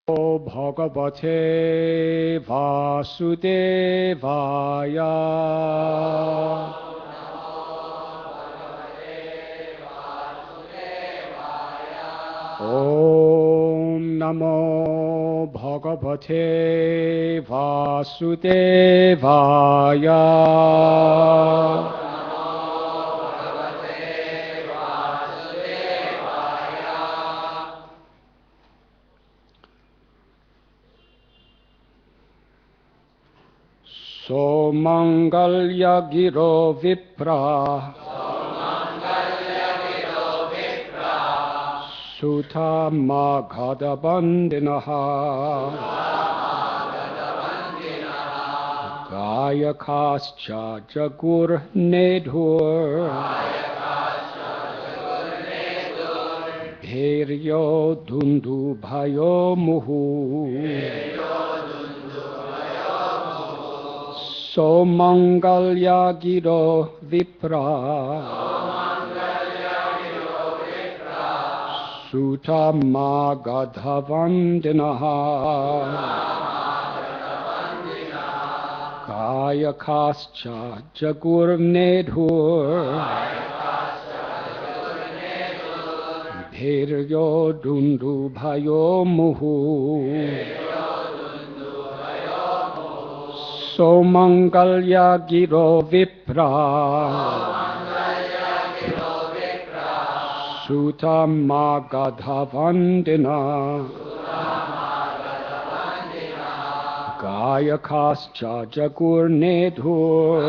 Bhagavate Vasudevaya. Om Namo Bhagavate Vasudevaya. So Mangalya Giro Vipra Sutta Maghadabandinaha Gayakascha Jagur Nedhur Bhairyo Dundu Bhayo Muhu. So Mangalya Giro Vipra Sutta Maghadavandinaha Kayakascha Jagur Nedhur Bhairyo Dundu Bhayo Muhu. So Mangalya Giro Vipra Sutta Maghadavandina Gayakascha Jagur Nedhur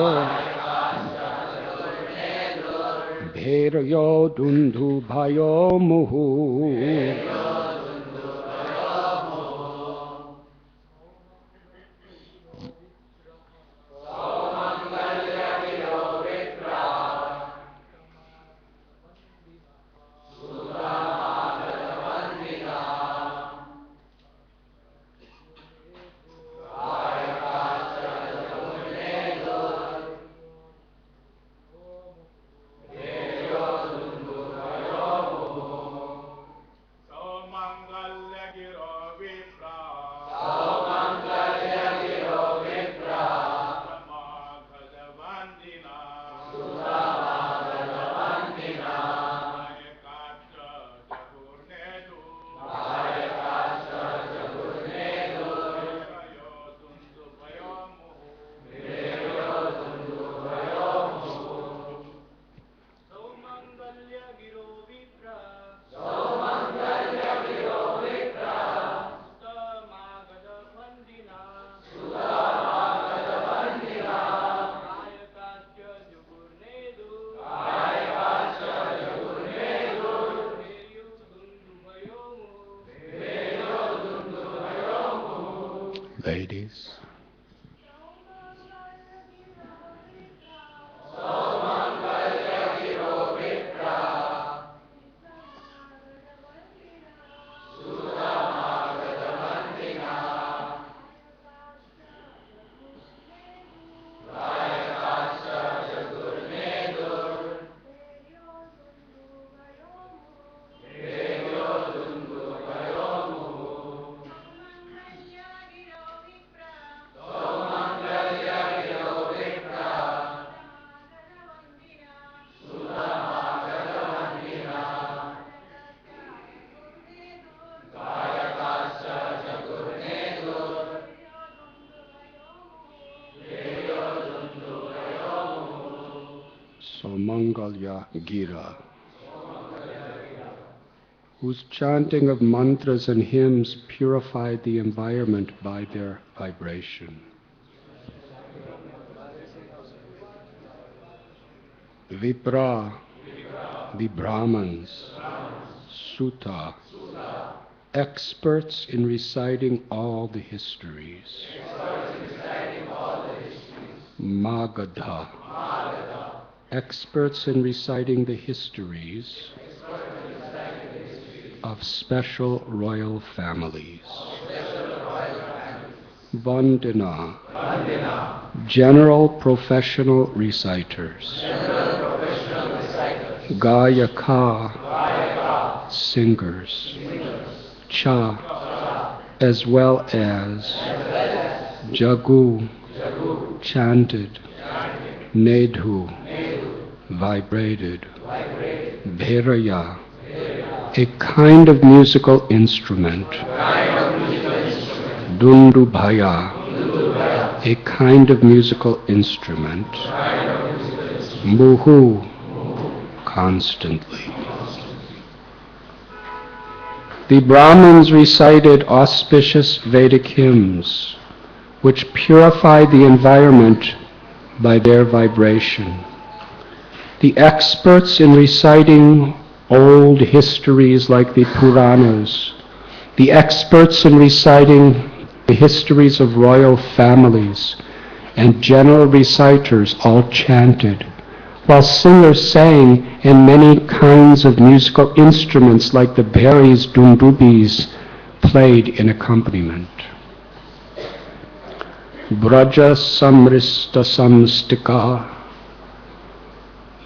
Bhairyo Dundu Bhayo Muhu. Ladies. Mangalya Gira, whose chanting of mantras and hymns purified the environment by their vibration. Vipra, the Brahmins. Sutta, experts in reciting all the histories. Magadha, experts in reciting the histories of special royal families. Vandana, general professional reciters. Gayaka, singers. Cha, as well as Jagu, chanted, Nedhu, vibrated, Bhairaya, a kind of musical instrument, Dundubhaya, a kind of musical instrument, Muhu, constantly. The Brahmins recited auspicious Vedic hymns, which purified the environment by their vibration. The experts in reciting old histories like the Puranas, the experts in reciting the histories of royal families, and general reciters all chanted, while singers sang and many kinds of musical instruments like the bharis, dundubis played in accompaniment. Braja samrista samstika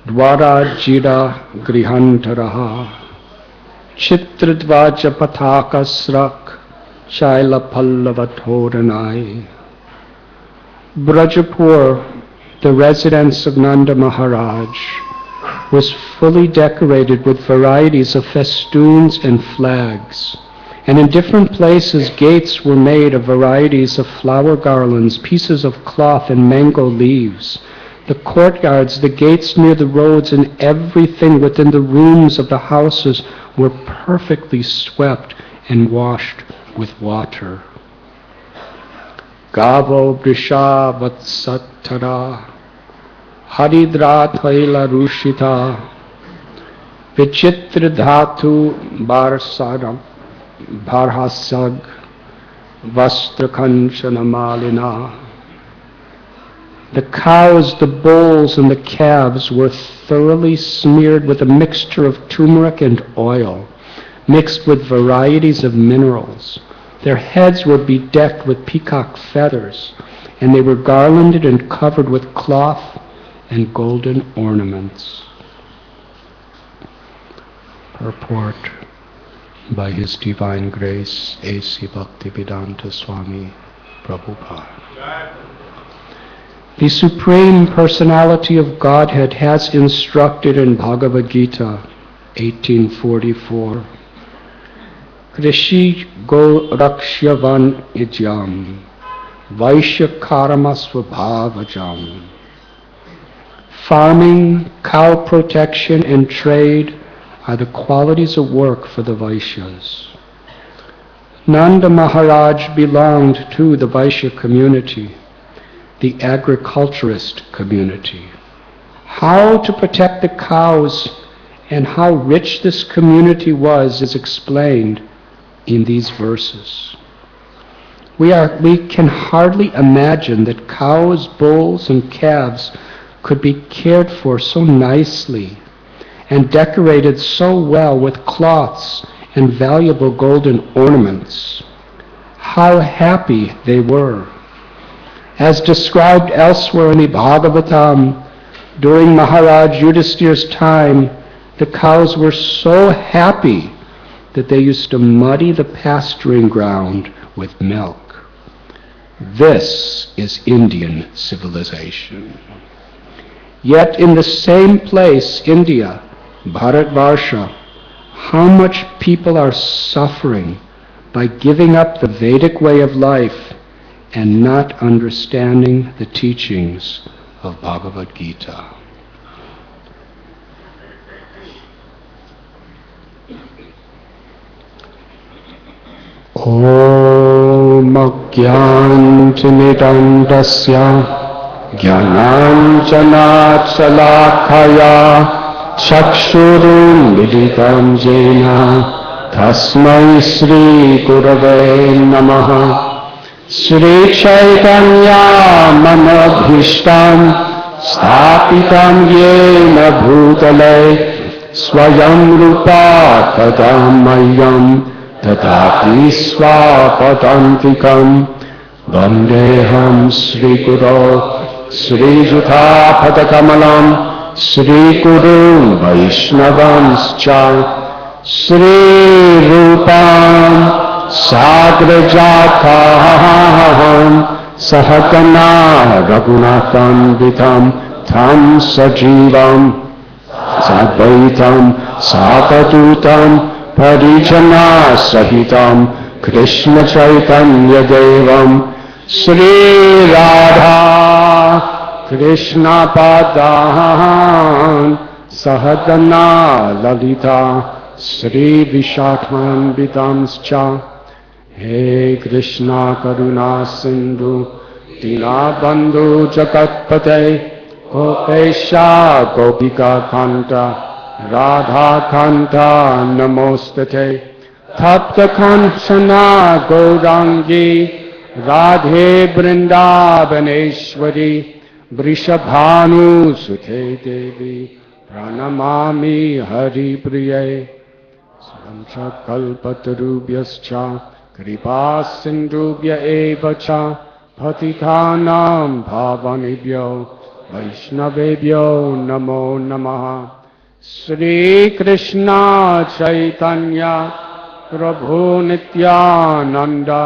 dwara jira grihantaraha chitradvaja pataka srak shaila pallavathoranai. Brajapur, the residence of Nanda Maharaj, was fully decorated with varieties of festoons and flags, and in different places gates were made of varieties of flower garlands, pieces of cloth, and mango leaves. The courtyards, the gates near the roads, and everything within the rooms of the houses were perfectly swept and washed with water. Gavo Brisha Vatsatara Haridra Thaila Rushita Vichitra Dhatu Bharhasag Vastrakanchana Malina. The cows, the bulls, and the calves were thoroughly smeared with a mixture of turmeric and oil, mixed with varieties of minerals. Their heads were bedecked with peacock feathers, and they were garlanded and covered with cloth and golden ornaments. Purport by His Divine Grace, A.C. Bhaktivedanta Swami Prabhupada. The Supreme Personality of Godhead has instructed in Bhagavad Gita 1844, Krishi go rakshavan ijam, vaishya karamasvabhavajam. Farming, cow protection, and trade are the qualities of work for the Vaishyas. Nanda Maharaj belonged to the Vaishya community, the agriculturist community. How to protect the cows and how rich this community was is explained in these verses. We can hardly imagine that cows, bulls, and calves could be cared for so nicely and decorated so well with cloths and valuable golden ornaments. How happy they were. As described elsewhere in the Bhagavatam, during Maharaj Yudhisthira's time, the cows were so happy that they used to muddy the pasturing ground with milk. This is Indian civilization. Yet in the same place, India, Bharatvarsha, how much people are suffering by giving up the Vedic way of life and not understanding the teachings of Bhagavad Gita. Om Ajnantimidandasya Jnananjanat Salakaya Chakshurum Militam Jena Tasmai Sri Gurave Namaha. Sri Chaitanya Manabhishtam Sthapitam Yena Bhutale Swayam Rupa Tadamayam Tadati Swapadantikam Vandeham Sri Guru Sri Jutha Padakamalam Sri Guru Vaishnavamscha Sri Rupam Sagrajataham Sahagana Raghunatham Vitam Tham Sajivam Sadvaitam Sapadutam Parijana Sahitam Krishna Chaitanya Devam Sri Radha Krishna Padan Sahagana Lalita Sri Vishakman Vidamscha He Krishna Karuna Sindhu Dinabandhu Jagatpate Gopesha Gopika Kanta Radha Kanta Namostate Tapta Kanchana Gaurangi Radhe Vrindavaneshwari Vrishabhanu Sute Devi Pranamami Hari Priye Samcha Kalpatarubhyascha Kripa Sindhubhya Evacha Patitanam Bhavanibhyo Vaishnavebhyo Namo Namaha Sri Krishna Chaitanya Prabhu Nityananda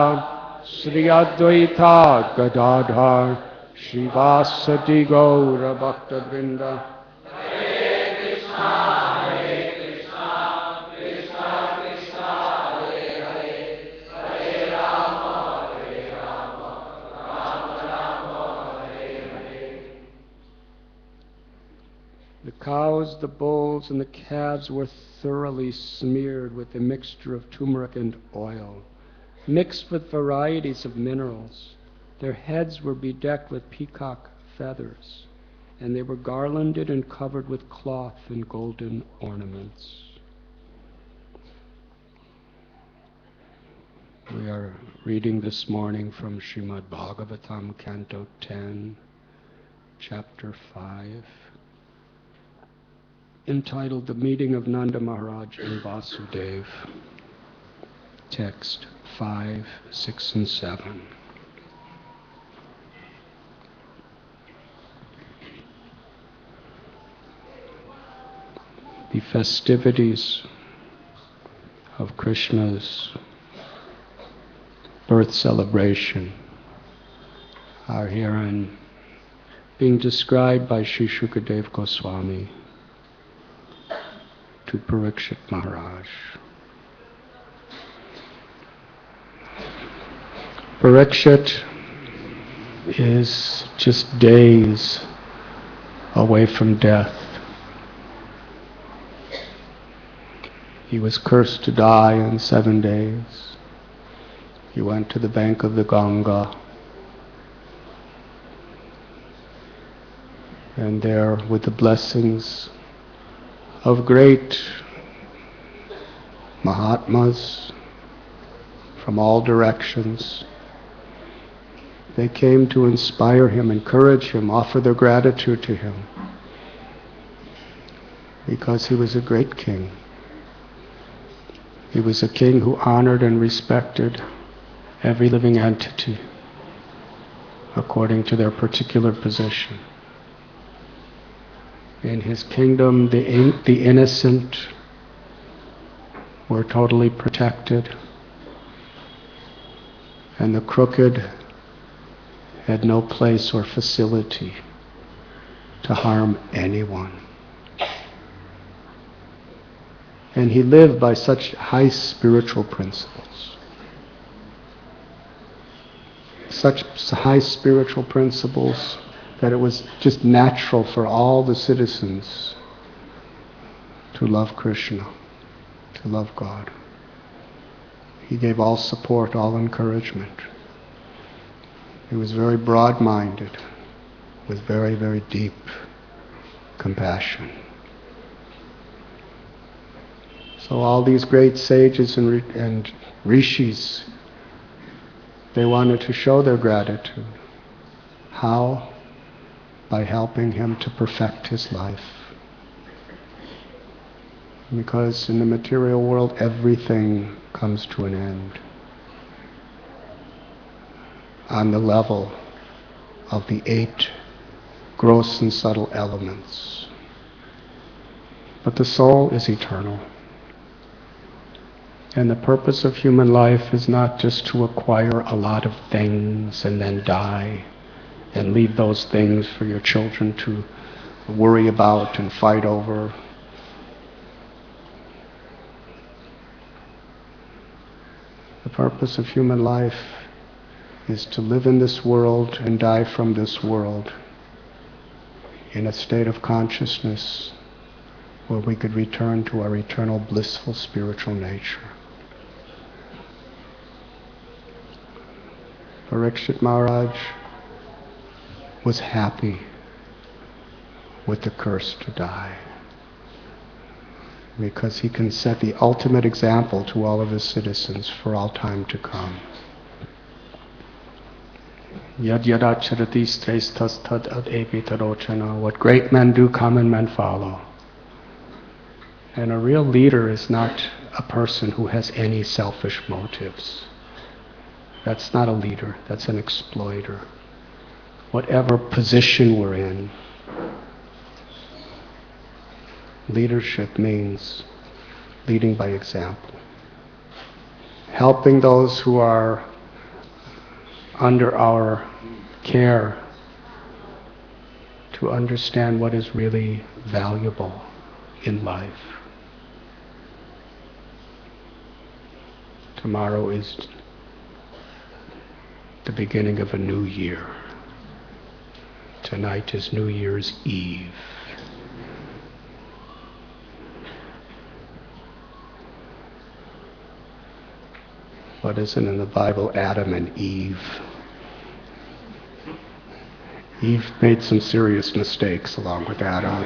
Sri Advaita Gadadhar Shivasati Gaura Bhakta Vrinda The cows, the bulls, and the calves were thoroughly smeared with a mixture of turmeric and oil, mixed with varieties of minerals. Their heads were bedecked with peacock feathers, and they were garlanded and covered with cloth and golden ornaments. We are reading this morning from Srimad Bhagavatam, Canto 10, Chapter 5. Entitled The Meeting of Nanda Maharaj and Vasudev. Text 5, 6, and 7. The festivities of Krishna's birth celebration are herein being described by Sri Shukadev Goswami to Parikshit Maharaj. Parikshit is just days away from death. He was cursed to die in 7 days. He went to the bank of the Ganga, and there, with the blessings of great Mahatmas from all directions, they came to inspire him, encourage him, offer their gratitude to him, because he was a great king. He was a king who honored and respected every living entity according to their particular position. In his kingdom, the innocent were totally protected, and the crooked had no place or facility to harm anyone. And he lived by such high spiritual principles. Such high spiritual principles that it was just natural for all the citizens to love Krishna, to love God. He gave all support, all encouragement. He was very broad-minded, with very, very deep compassion. So all these great sages and rishis, they wanted to show their gratitude. How? By helping him to perfect his life. Because in the material world, everything comes to an end on the level of the 8 gross and subtle elements. But the soul is eternal. And the purpose of human life is not just to acquire a lot of things and then die and leave those things for your children to worry about and fight over. The purpose of human life is to live in this world and die from this world in a state of consciousness where we could return to our eternal blissful spiritual nature. Parikshit Maharaj was happy with the curse to die, because he can set the ultimate example to all of his citizens for all time to come. Yad yadacharati sthastad ad epitarochana. What great men do, common men follow. And a real leader is not a person who has any selfish motives. That's not a leader, that's an exploiter. Whatever position we're in, leadership means leading by example. Helping those who are under our care to understand what is really valuable in life. Tomorrow is the beginning of a new year. Tonight is New Year's Eve. What is it in the Bible? Adam and Eve. Eve made some serious mistakes along with Adam.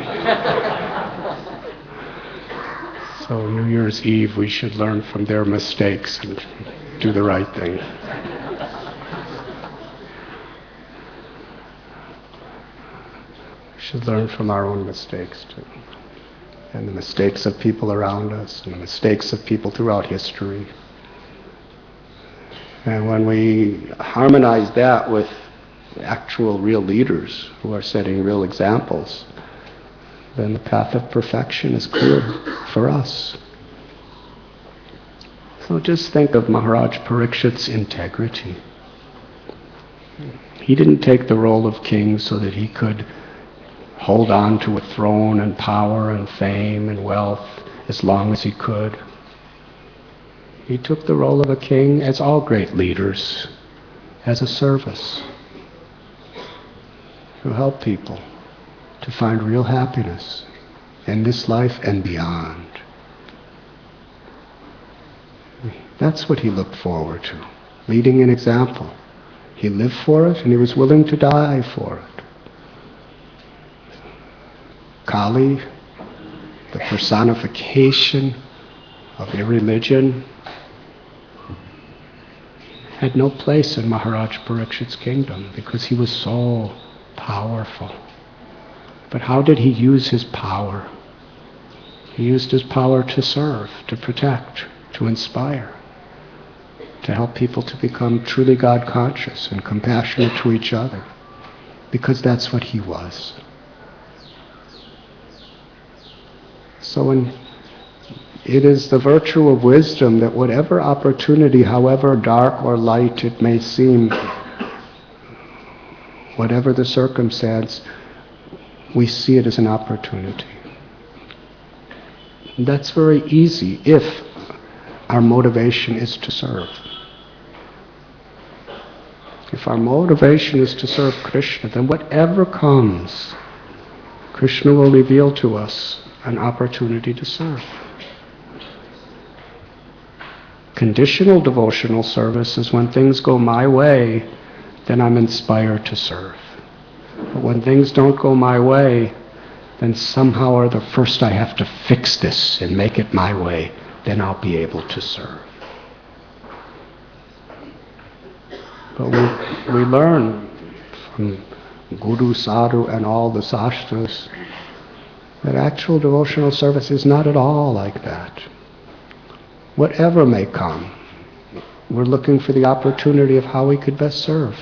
So New Year's Eve, we should learn from their mistakes and do the right thing. We should learn from our own mistakes too. And the mistakes of people around us, and the mistakes of people throughout history. And when we harmonize that with actual real leaders who are setting real examples, then the path of perfection is clear for us. So just think of Maharaj Parikshit's integrity. He didn't take the role of king so that he could hold on to a throne and power and fame and wealth as long as he could. He took the role of a king, as all great leaders, as a service, to help people to find real happiness in this life and beyond. That's what he looked forward to, leading an example. He lived for it and he was willing to die for it. Kali, the personification of irreligion, had no place in Maharaj Parikshit's kingdom because he was so powerful. But how did he use his power? He used his power to serve, to protect, to inspire, to help people to become truly God conscious and compassionate to each other, because that's what he was. So it is the virtue of wisdom that whatever opportunity, however dark or light it may seem, whatever the circumstance, we see it as an opportunity. And that's very easy if our motivation is to serve. If our motivation is to serve Krishna, then whatever comes, Krishna will reveal to us an opportunity to serve. Conditional devotional service is when things go my way, then I'm inspired to serve. But when things don't go my way, then somehow or other first I have to fix this and make it my way, then I'll be able to serve. But we learn from Guru, Sadhu and all the Sastras that actual devotional service is not at all like that. Whatever may come, we're looking for the opportunity of how we could best serve.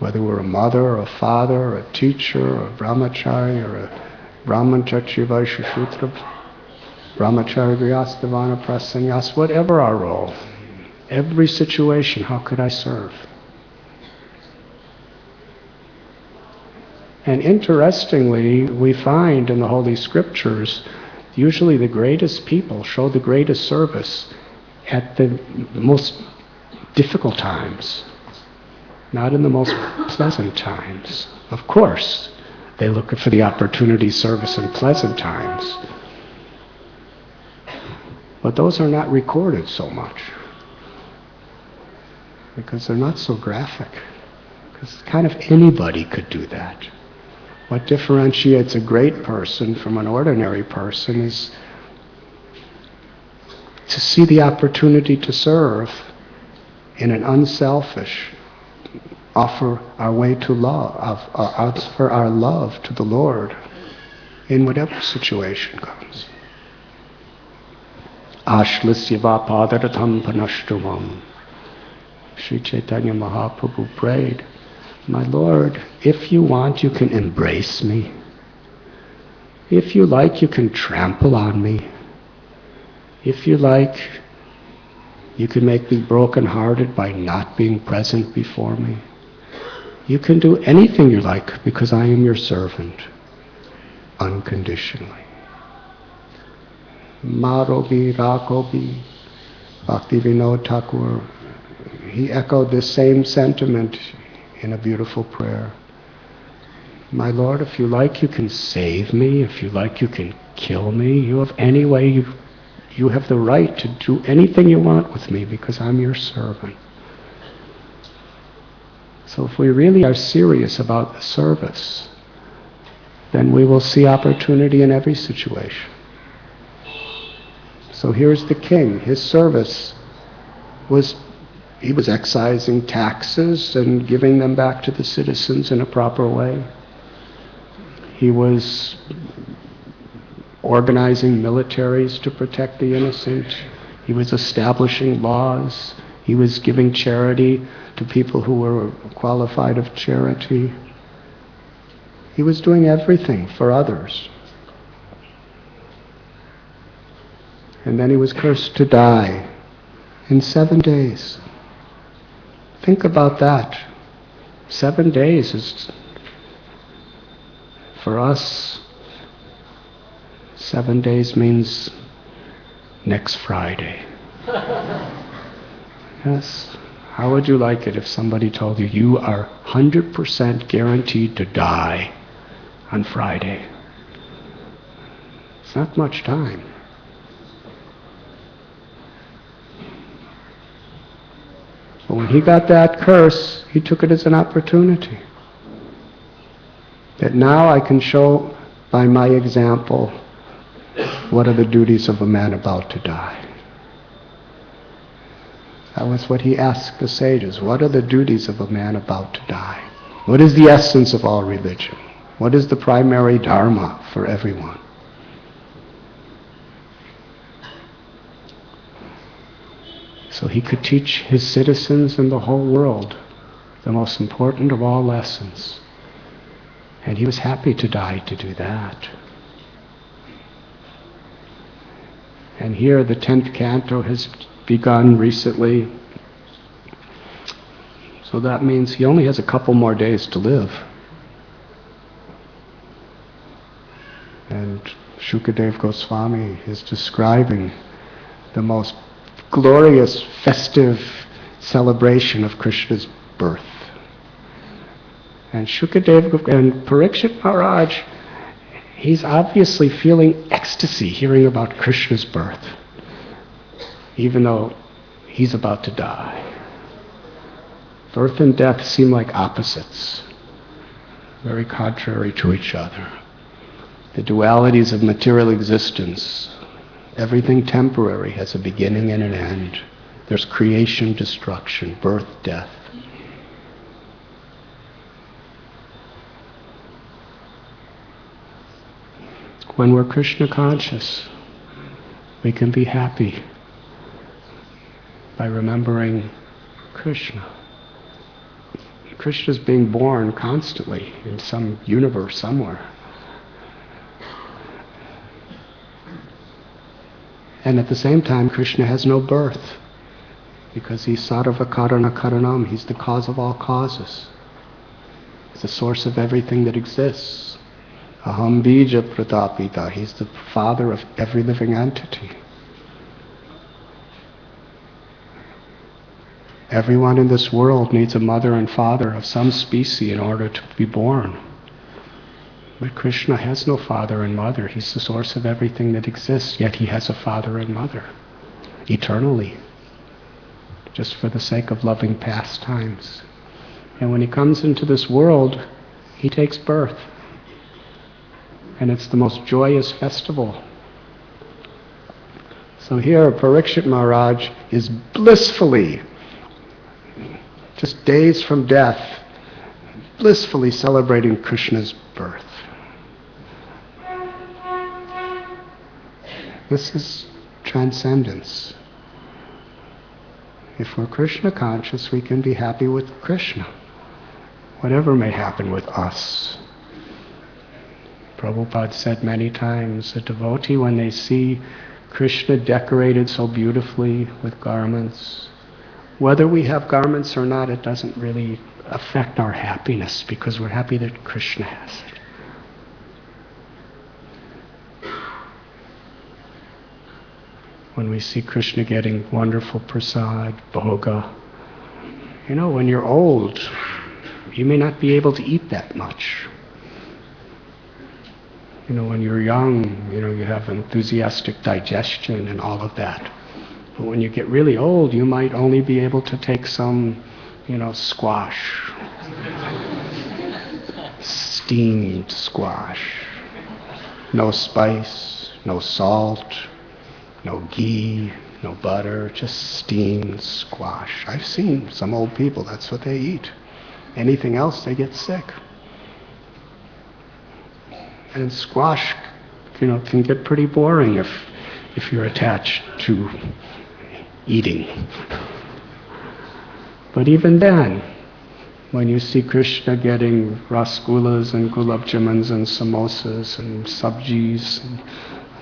Whether we're a mother or a father or a teacher or a brahmachari or a brahmanchachi vaishya sutra, brahmacharyas, vanaprasanyas, whatever our role, every situation, how could I serve? And interestingly, we find in the Holy Scriptures, usually the greatest people show the greatest service at the most difficult times, not in the most pleasant times. Of course, they look for the opportunity service in pleasant times, but those are not recorded so much because they're not so graphic, because kind of anybody could do that. What differentiates a great person from an ordinary person is to see the opportunity to serve in an unselfish, offer our way to love, offer our love to the Lord in whatever situation comes. Ashlisya padaratham panashtavam. Sri Chaitanya Mahaprabhu prayed, my Lord, if you want, you can embrace me. If you like, you can trample on me. If you like, you can make me broken-hearted by not being present before me. You can do anything you like because I am your servant, unconditionally. Marobi, Rakobi, Bhaktivinoda Thakur, he echoed this same sentiment in a beautiful prayer. My Lord, if you like, you can save me. If you like, you can kill me. You have any way, you have the right to do anything you want with me because I'm your servant. So if we really are serious about the service, then we will see opportunity in every situation. So here's the king. His service was, he was excising taxes and giving them back to the citizens in a proper way. He was organizing militaries to protect the innocent. He was establishing laws. He was giving charity to people who were qualified of charity. He was doing everything for others. And then he was cursed to die in 7 days. Think about that. 7 days is, for us, 7 days means next Friday. Yes. How would you like it if somebody told you, you are 100% guaranteed to die on Friday? It's not much time. But when he got that curse, he took it as an opportunity. That now I can show by my example what are the duties of a man about to die. That was what he asked the sages. What are the duties of a man about to die? What is the essence of all religion? What is the primary dharma for everyone? So he could teach his citizens and the whole world the most important of all lessons. And he was happy to die to do that. And here the 10th canto has begun recently. So that means he only has a couple more days to live. And Shukadev Goswami is describing the most glorious, festive celebration of Krishna's birth. And Shukadev and Parikshit Maharaj, he's obviously feeling ecstasy hearing about Krishna's birth, even though he's about to die. Birth and death seem like opposites, very contrary to each other. The dualities of material existence, everything temporary has a beginning and an end. There's creation, destruction, birth, death. When we're Krishna conscious, we can be happy by remembering Krishna. Krishna's being born constantly in some universe somewhere. And at the same time, Krishna has no birth, because he's sarva karana karanam. He's the cause of all causes. He's the source of everything that exists. Aham bija pratapita. He's the father of every living entity. Everyone in this world needs a mother and father of some species in order to be born. But Krishna has no father and mother. He's the source of everything that exists, yet he has a father and mother, eternally, just for the sake of loving pastimes. And when he comes into this world, he takes birth. And it's the most joyous festival. So here, Parikshit Maharaj is blissfully, just days from death, blissfully celebrating Krishna's birth. This is transcendence. If we're Krishna conscious, we can be happy with Krishna, whatever may happen with us. Prabhupada said many times, a devotee, when they see Krishna decorated so beautifully with garments, whether we have garments or not, it doesn't really affect our happiness, because we're happy that Krishna has it. When we see Krishna getting wonderful prasad, bhoga, when you're old, you may not be able to eat that much. When you're young, you have enthusiastic digestion and all of that. But when you get really old, you might only be able to take some, squash. Steamed squash. No spice, no salt, no ghee, no butter, just steamed squash. I've seen some old people, that's what they eat. Anything else, they get sick. And squash, can get pretty boring if you're attached to eating. But even then, when you see Krishna getting rasgullas and gulab jamuns and samosas and sabjis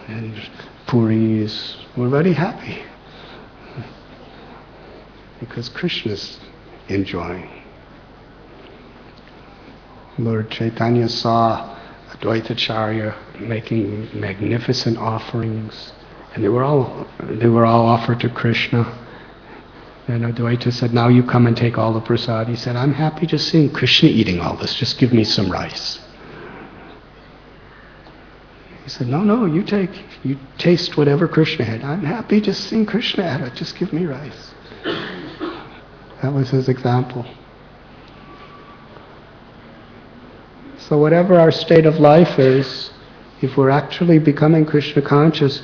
and puris, we're very happy. Because Krishna's enjoying. Lord Chaitanya saw Advaitacharya making magnificent offerings, and they were all offered to Krishna. And Advaita said, "Now you come and take all the prasad." He said, "I'm happy just seeing Krishna eating all this. Just give me some rice." He said, No, you taste whatever Krishna had. I'm happy just seeing Krishna at it. Just give me rice." That was his example. So whatever our state of life is, if we're actually becoming Krishna conscious,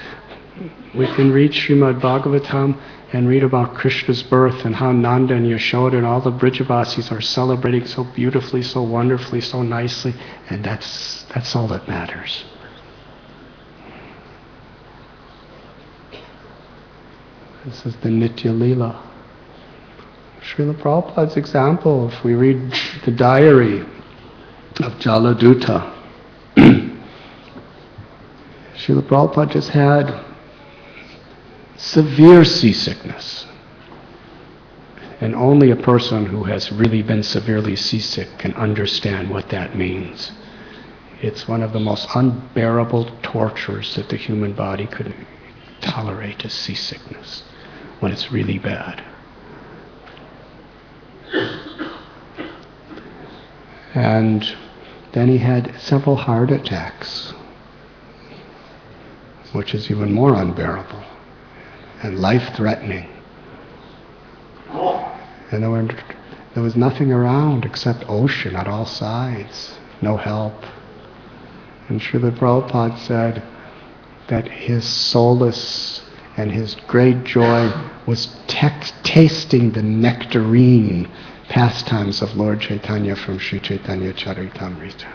we can read Srimad Bhagavatam and read about Krishna's birth and how Nanda and Yashoda and all the Brijavasis are celebrating so beautifully, so wonderfully, so nicely, and that's all that matters. This is the Nitya Leela. Srila Prabhupada's example, if we read the diary of Jaladuta, Srila Prabhupada just had severe seasickness. And only a person who has really been severely seasick can understand what that means. It's one of the most unbearable tortures that the human body could tolerate, is seasickness, when it's really bad. And then he had several heart attacks, which is even more unbearable and life-threatening. And there was nothing around except ocean at all sides, no help. And Srila Prabhupada said that his solace and his great joy was tasting the nectarine pastimes of Lord Chaitanya from Sri Chaitanya Charitamrita.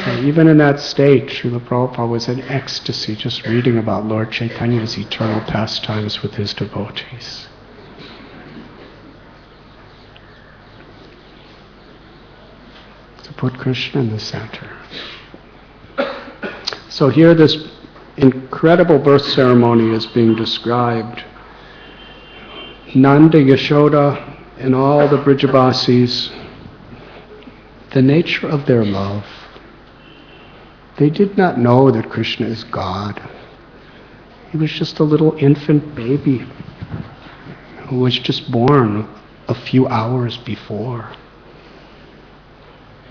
So even in that state, Srila Prabhupada was in ecstasy just reading about Lord Chaitanya's eternal pastimes with his devotees. To put Krishna in the center. So here this incredible birth ceremony is being described. Nanda, Yashoda, and all the Brijabasis, the nature of their love. They did not know that Krishna is God. He was just a little infant baby who was just born a few hours before.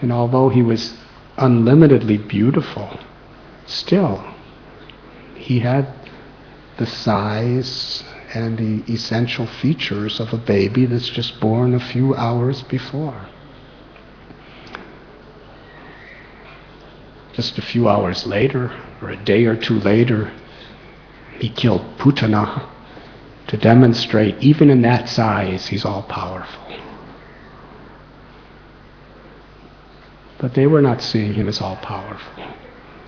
And although he was unlimitedly beautiful, still, he had the size and the essential features of a baby that's just born a few hours before. Just a few hours later, or a day or two later, he killed Putana to demonstrate, even in that size, he's all-powerful. But they were not seeing him as all-powerful.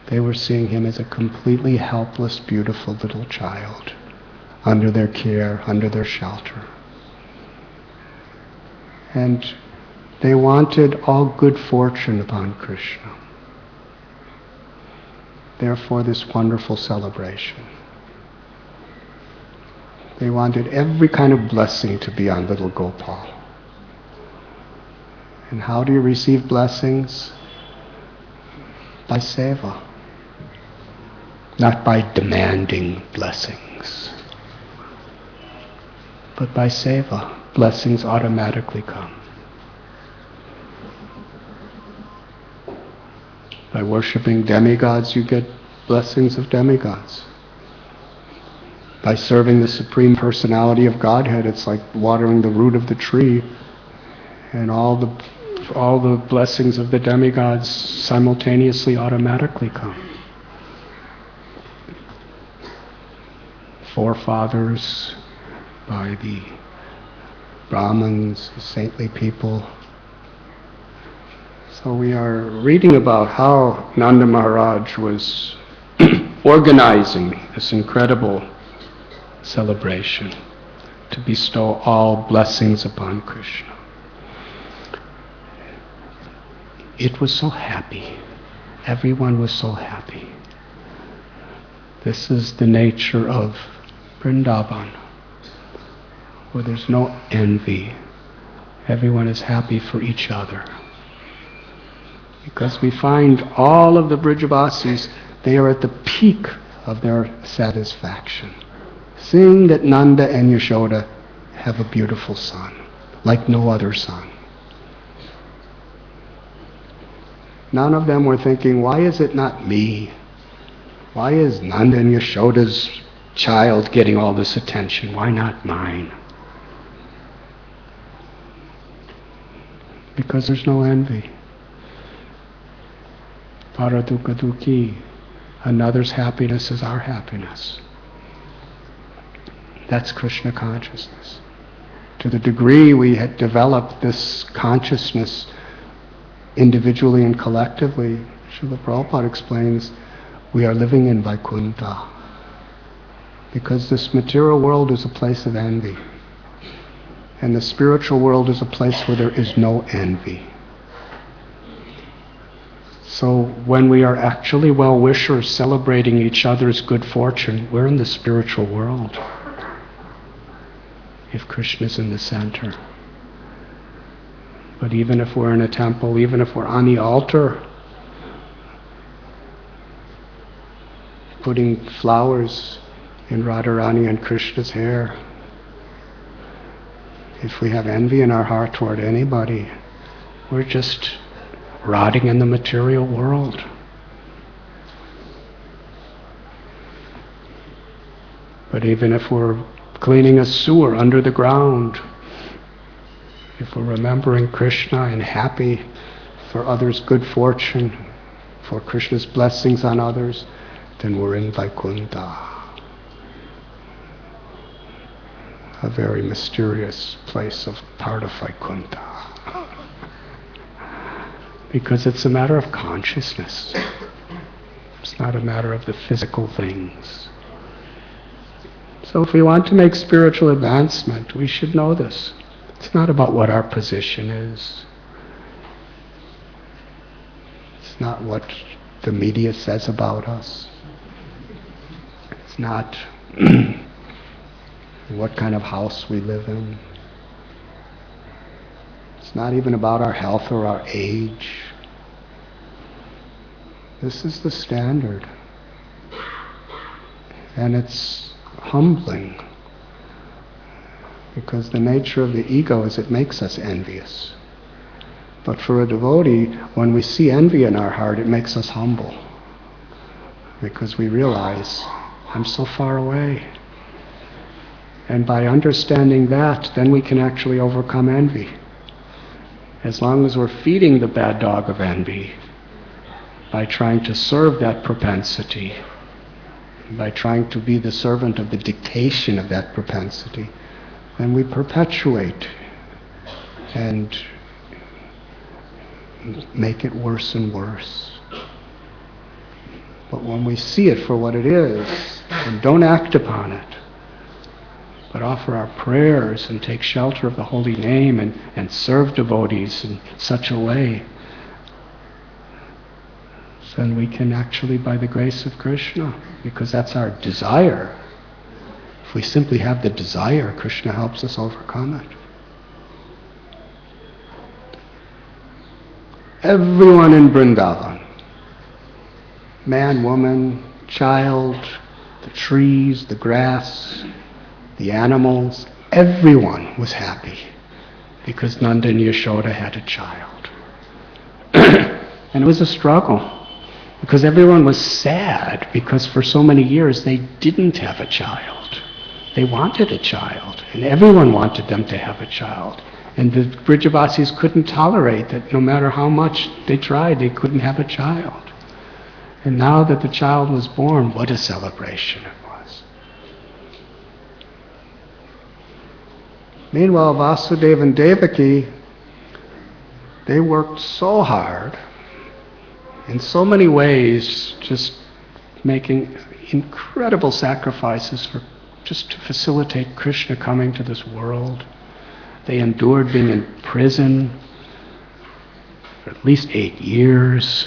They were seeing him as a completely helpless, beautiful little child, under their care, under their shelter. And they wanted all good fortune upon Krishna. Therefore, this wonderful celebration. They wanted every kind of blessing to be on little Gopal. And how do you receive blessings? By seva. Not by demanding blessings, but by seva. Blessings automatically come. By worshipping demigods, you get blessings of demigods. By serving the Supreme Personality of Godhead, it's like watering the root of the tree, and all the blessings of the demigods simultaneously automatically come. Forefathers, by the Brahmins, saintly people. So we are reading about how Nanda Maharaj was organizing this incredible celebration to bestow all blessings upon Krishna. It was so happy. Everyone was so happy. This is the nature of Vrindavan, where there's no envy. Everyone is happy for each other. Because we find all of the Brijabasis, they are at the peak of their satisfaction, seeing that Nanda and Yashoda have a beautiful son, like no other son. None of them were thinking, why is it not me? Why is Nanda and Yashoda's child getting all this attention? Why not mine? Because there's no envy. Paradukkha dukkhi. Another's happiness is our happiness. That's Krishna consciousness. To the degree we had developed this consciousness individually and collectively, Srila Prabhupada explains, we are living in Vaikuntha. Because this material world is a place of envy. And the spiritual world is a place where there is no envy. So when we are actually well-wishers celebrating each other's good fortune, we're in the spiritual world. If Krishna's in the center. But even if we're in a temple, even if we're on the altar, putting flowers in Radharani and Krishna's hair, if we have envy in our heart toward anybody, we're just rotting in the material world. But even if we're cleaning a sewer under the ground, if we're remembering Krishna and happy for others' good fortune, for Krishna's blessings on others, then we're in Vaikuntha. A very mysterious place of part of Vaikuntha. Because it's a matter of consciousness. It's not a matter of the physical things. So if we want to make spiritual advancement, we should know this. It's not about what our position is. It's not what the media says about us. It's not what kind of house we live in. It's not even about our health or our age. This is the standard. And it's humbling, because the nature of the ego is it makes us envious. But for a devotee, when we see envy in our heart, it makes us humble, because we realize, I'm so far away. And by understanding that, then we can actually overcome envy. As long as we're feeding the bad dog of envy, by trying to serve that propensity, by trying to be the servant of the dictation of that propensity, then we perpetuate and make it worse and worse. But when we see it for what it is, and don't act upon it, but offer our prayers and take shelter of the holy name and serve devotees in such a way, then we can actually, by the grace of Krishna, because that's our desire. If we simply have the desire, Krishna helps us overcome it. Everyone in Vrindavan, man, woman, child, the trees, the grass, the animals, everyone was happy because Nanda and Yashoda had a child. And it was a struggle, because everyone was sad because for so many years they didn't have a child. They wanted a child, and everyone wanted them to have a child. And the Brijavasis couldn't tolerate that no matter how much they tried, they couldn't have a child. And now that the child was born, what a celebration it was. Meanwhile, Vasudeva and Devaki, they worked so hard, in so many ways, just making incredible sacrifices just to facilitate Krishna coming to this world. They endured being in prison for at least 8 years,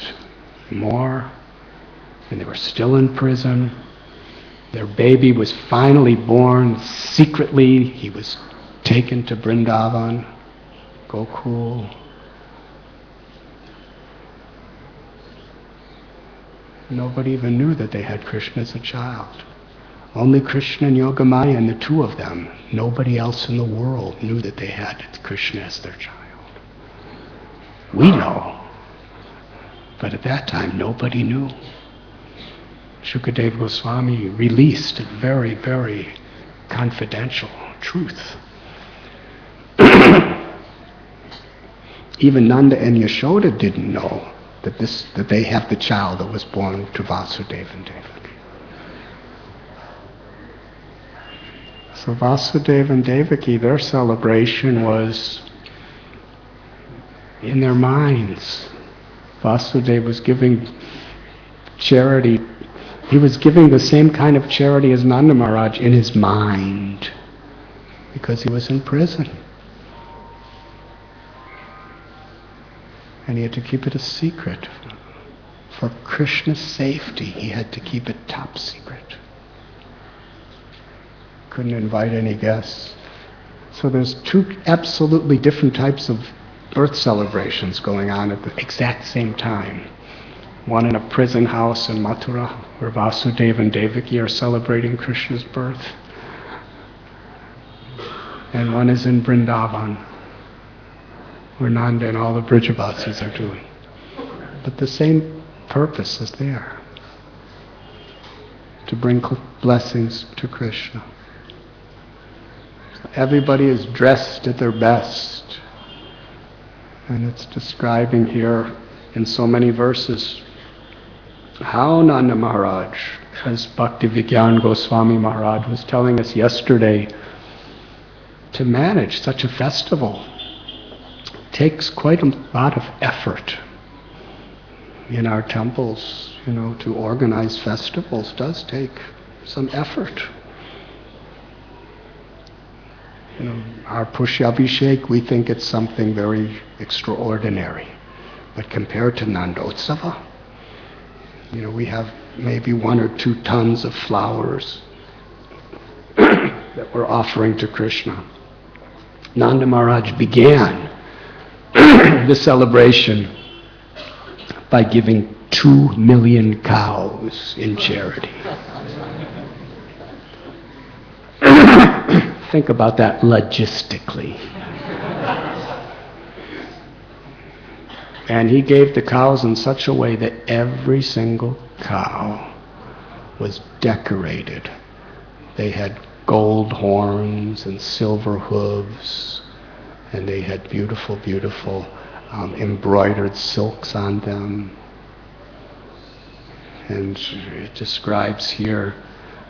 more, and they were still in prison. Their baby was finally born secretly. He was taken to Vrindavan, Gokul. Nobody even knew that they had Krishna as a child. Only Krishna and Yogamaya and the two of them. Nobody else in the world knew that they had Krishna as their child. We know, but at that time nobody knew. Shukadeva Goswami released a very, very confidential truth. Even Nanda and Yashoda didn't know that they have the child that was born to Vasudeva and Devaki. So Vasudeva and Devaki, their celebration was in their minds. Vasudeva was giving charity. He was giving the same kind of charity as Nanda Maharaj in his mind, because he was in prison. And he had to keep it a secret. For Krishna's safety, he had to keep it top secret. Couldn't invite any guests. So there's two absolutely different types of birth celebrations going on at the exact same time. One in a prison house in Mathura, where Vasudeva and Devaki are celebrating Krishna's birth. And one is in Vrindavan, where Nanda and all the Brijavasis are doing. But the same purpose is there, to bring blessings to Krishna. So everybody is dressed at their best, and it's describing here in so many verses how Nanda Maharaj, as Bhakti Vigyan Goswami Maharaj was telling us yesterday, to manage such a festival takes quite a lot of effort. In our temples, to organize festivals does take some effort. Our Pushyabhishek, we think it's something very extraordinary. But compared to Nandotsava, We have maybe 1 or 2 tons of flowers that we're offering to Krishna. Nanda Maharaj began the celebration by giving 2 million cows in charity. Think about that logistically. And he gave the cows in such a way that every single cow was decorated. They had gold horns and silver hooves, and they had beautiful, beautiful embroidered silks on them. And it describes here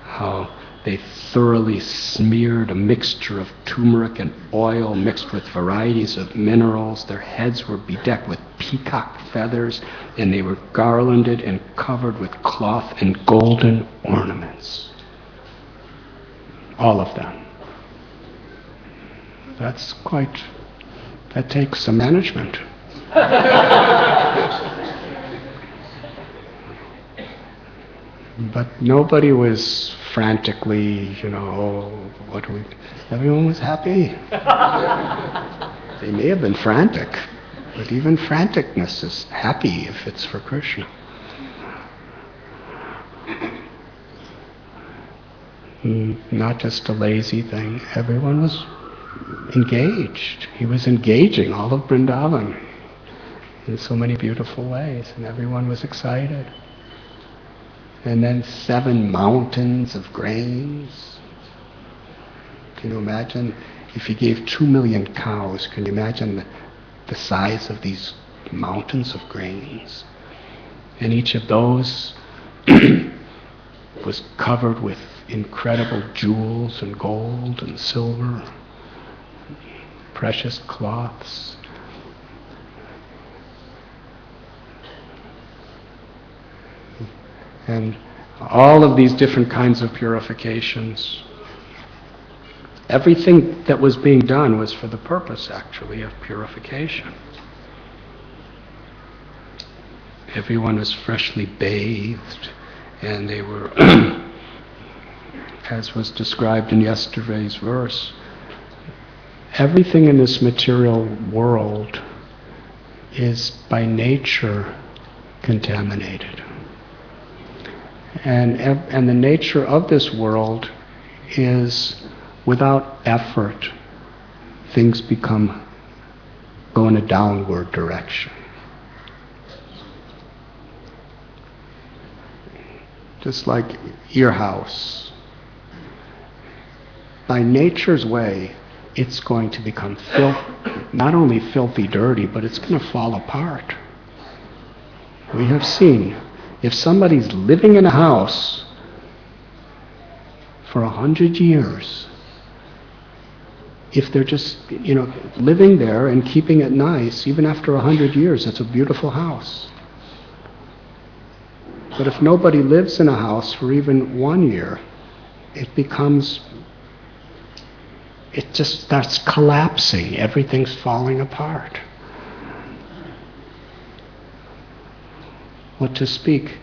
how they thoroughly smeared a mixture of turmeric and oil mixed with varieties of minerals. Their heads were bedecked with peacock feathers, and they were garlanded and covered with cloth and golden ornaments. All of them. That takes some management. But nobody was frantically, everyone was happy. They may have been frantic, but even franticness is happy if it's for Krishna. Not just a lazy thing. Everyone was engaged. He was engaging all of Vrindavan in so many beautiful ways, and everyone was excited. And then 7 mountains of grains. Can you imagine if he gave 2 million cows? Can you imagine the size of these mountains of grains? And each of those was covered with incredible jewels and gold and silver, precious cloths. And all of these different kinds of purifications. Everything that was being done was for the purpose, actually, of purification. Everyone was freshly bathed, and they were, as was described in yesterday's verse, everything in this material world is by nature contaminated. And the nature of this world is, without effort, things go in a downward direction. Just like your house. By nature's way, it's going to become not only filthy dirty, but it's going to fall apart. We have seen, if somebody's living in a house for 100 years, if they're just, living there and keeping it nice, even after 100 years, it's a beautiful house. But if nobody lives in a house for even 1 year, it just starts collapsing. Everything's falling apart. What to speak,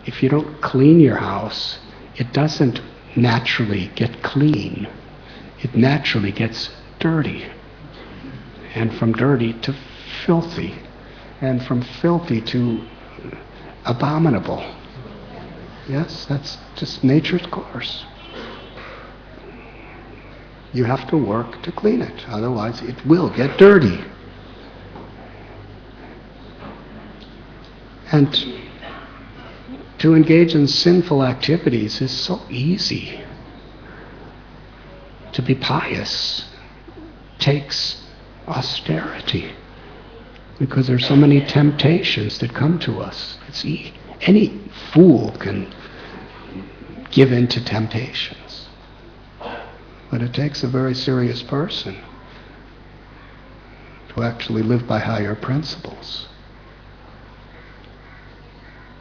if you don't clean your house, it doesn't naturally get clean. It naturally gets dirty. And from dirty to filthy. And from filthy to abominable. Yes, that's just nature's course. You have to work to clean it, otherwise it will get dirty. And to engage in sinful activities is so easy. To be pious takes austerity, because there's so many temptations that come to us. Any fool can give in to temptations. But it takes a very serious person to actually live by higher principles.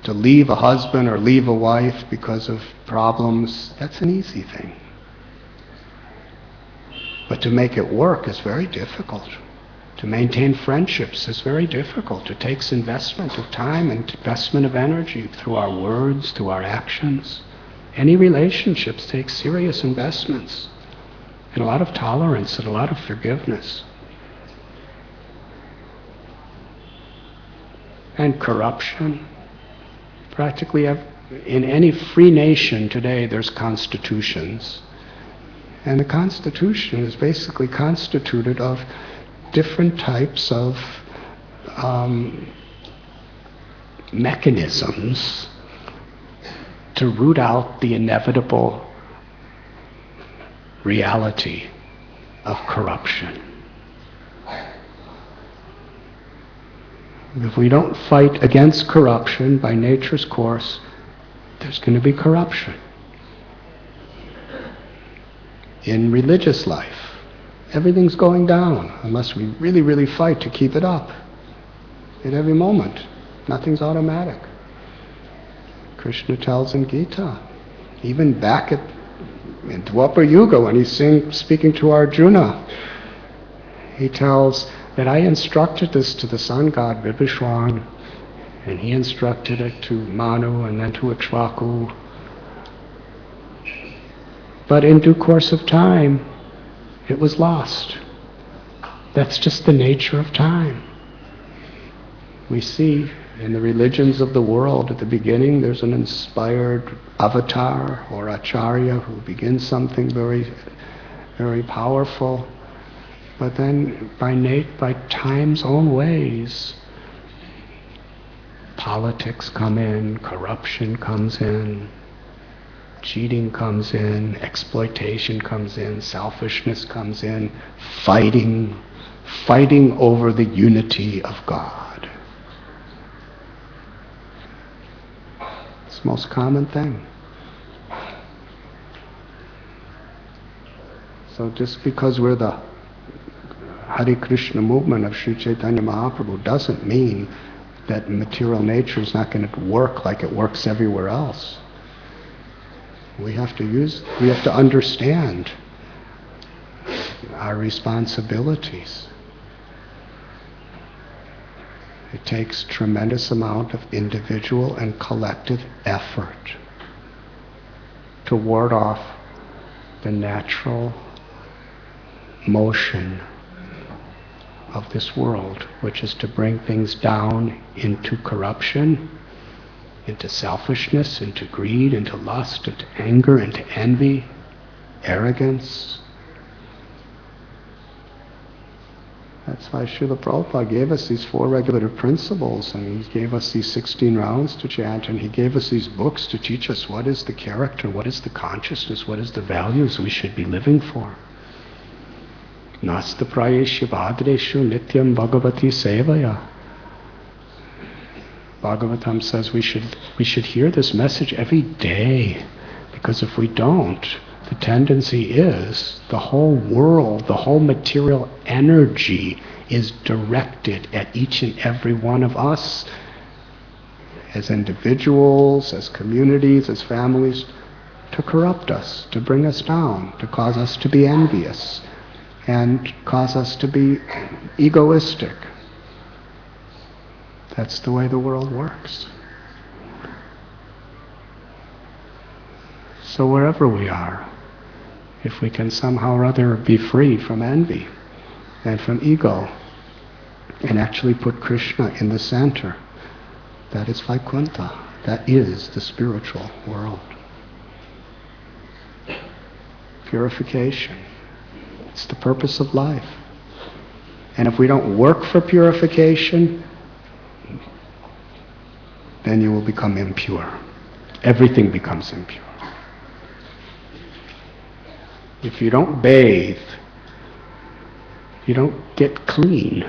To leave a husband or leave a wife because of problems, that's an easy thing. But to make it work is very difficult. To maintain friendships is very difficult. It takes investment of time and investment of energy through our words, through our actions. Any relationships take serious investments and a lot of tolerance and a lot of forgiveness. And corruption. Practically in any free nation today there's constitutions. And the Constitution is basically constituted of different types of mechanisms to root out the inevitable reality of corruption. If we don't fight against corruption by nature's course, there's going to be corruption. In religious life, everything's going down unless we really, really fight to keep it up. At every moment, nothing's automatic. Krishna tells in Gita, even back in Dwapara Yuga when he's speaking to Arjuna, he tells that I instructed this to the sun god Vibhishwan, and he instructed it to Manu and then to Ikshvaku. But in due course of time, it was lost. That's just the nature of time. We see in the religions of the world, at the beginning, there's an inspired avatar or acharya who begins something very, very powerful. But then, by time's own ways, politics come in, corruption comes in, cheating comes in, exploitation comes in, selfishness comes in, fighting over the unity of God. It's the most common thing. So just because we're the Hare Krishna movement of Sri Chaitanya Mahaprabhu doesn't mean that material nature is not going to work like it works everywhere else. We have to understand our responsibilities. It takes tremendous amount of individual and collective effort to ward off the natural motion of this world, which is to bring things down into corruption, into selfishness, into greed, into lust, into anger, into envy, arrogance. That's why Srila Prabhupada gave us these 4 regulative principles, and he gave us these 16 rounds to chant, and he gave us these books to teach us what is the character, what is the consciousness, what is the values we should be living for. Nasta prayeshu bhadreshu nityam bhagavati sevaya. Bhagavatam says we should hear this message every day, because if we don't, the tendency is the whole world, the whole material energy is directed at each and every one of us as individuals, as communities, as families, to corrupt us, to bring us down, to cause us to be envious, and cause us to be egoistic. That's the way the world works. So wherever we are, if we can somehow or other be free from envy and from ego, and actually put Krishna in the center, that is Vaikuntha. That is the spiritual world. Purification. It's the purpose of life. And if we don't work for purification, then you will become impure. Everything becomes impure. If you don't bathe, you don't get clean.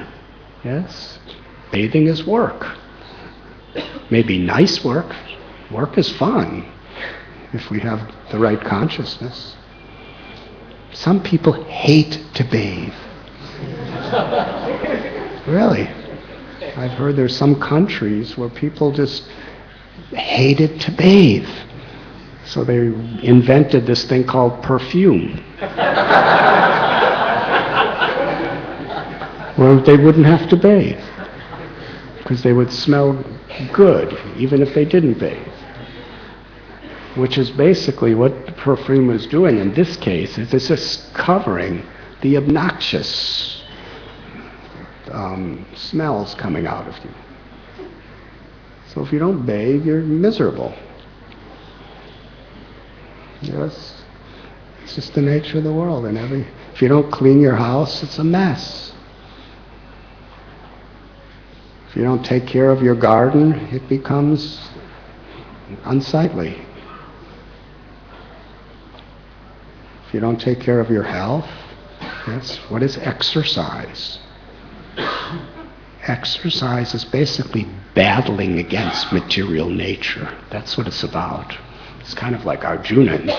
Yes? Bathing is work. Maybe nice work. Work is fun if we have the right consciousness. Some people hate to bathe. Really. I've heard there's some countries where people just hated to bathe. So they invented this thing called perfume. Well, they wouldn't have to bathe, because they would smell good, even if they didn't bathe. Which is basically what the perfume is doing in this case, is it's just covering the obnoxious smells coming out of you. So if you don't bathe, you're miserable. Yes, it's just the nature of the world. And if you don't clean your house, it's a mess. If you don't take care of your garden, it becomes unsightly. If you don't take care of your health, yes, what is exercise? Exercise is basically battling against material nature. That's what it's about. It's kind of like Arjuna in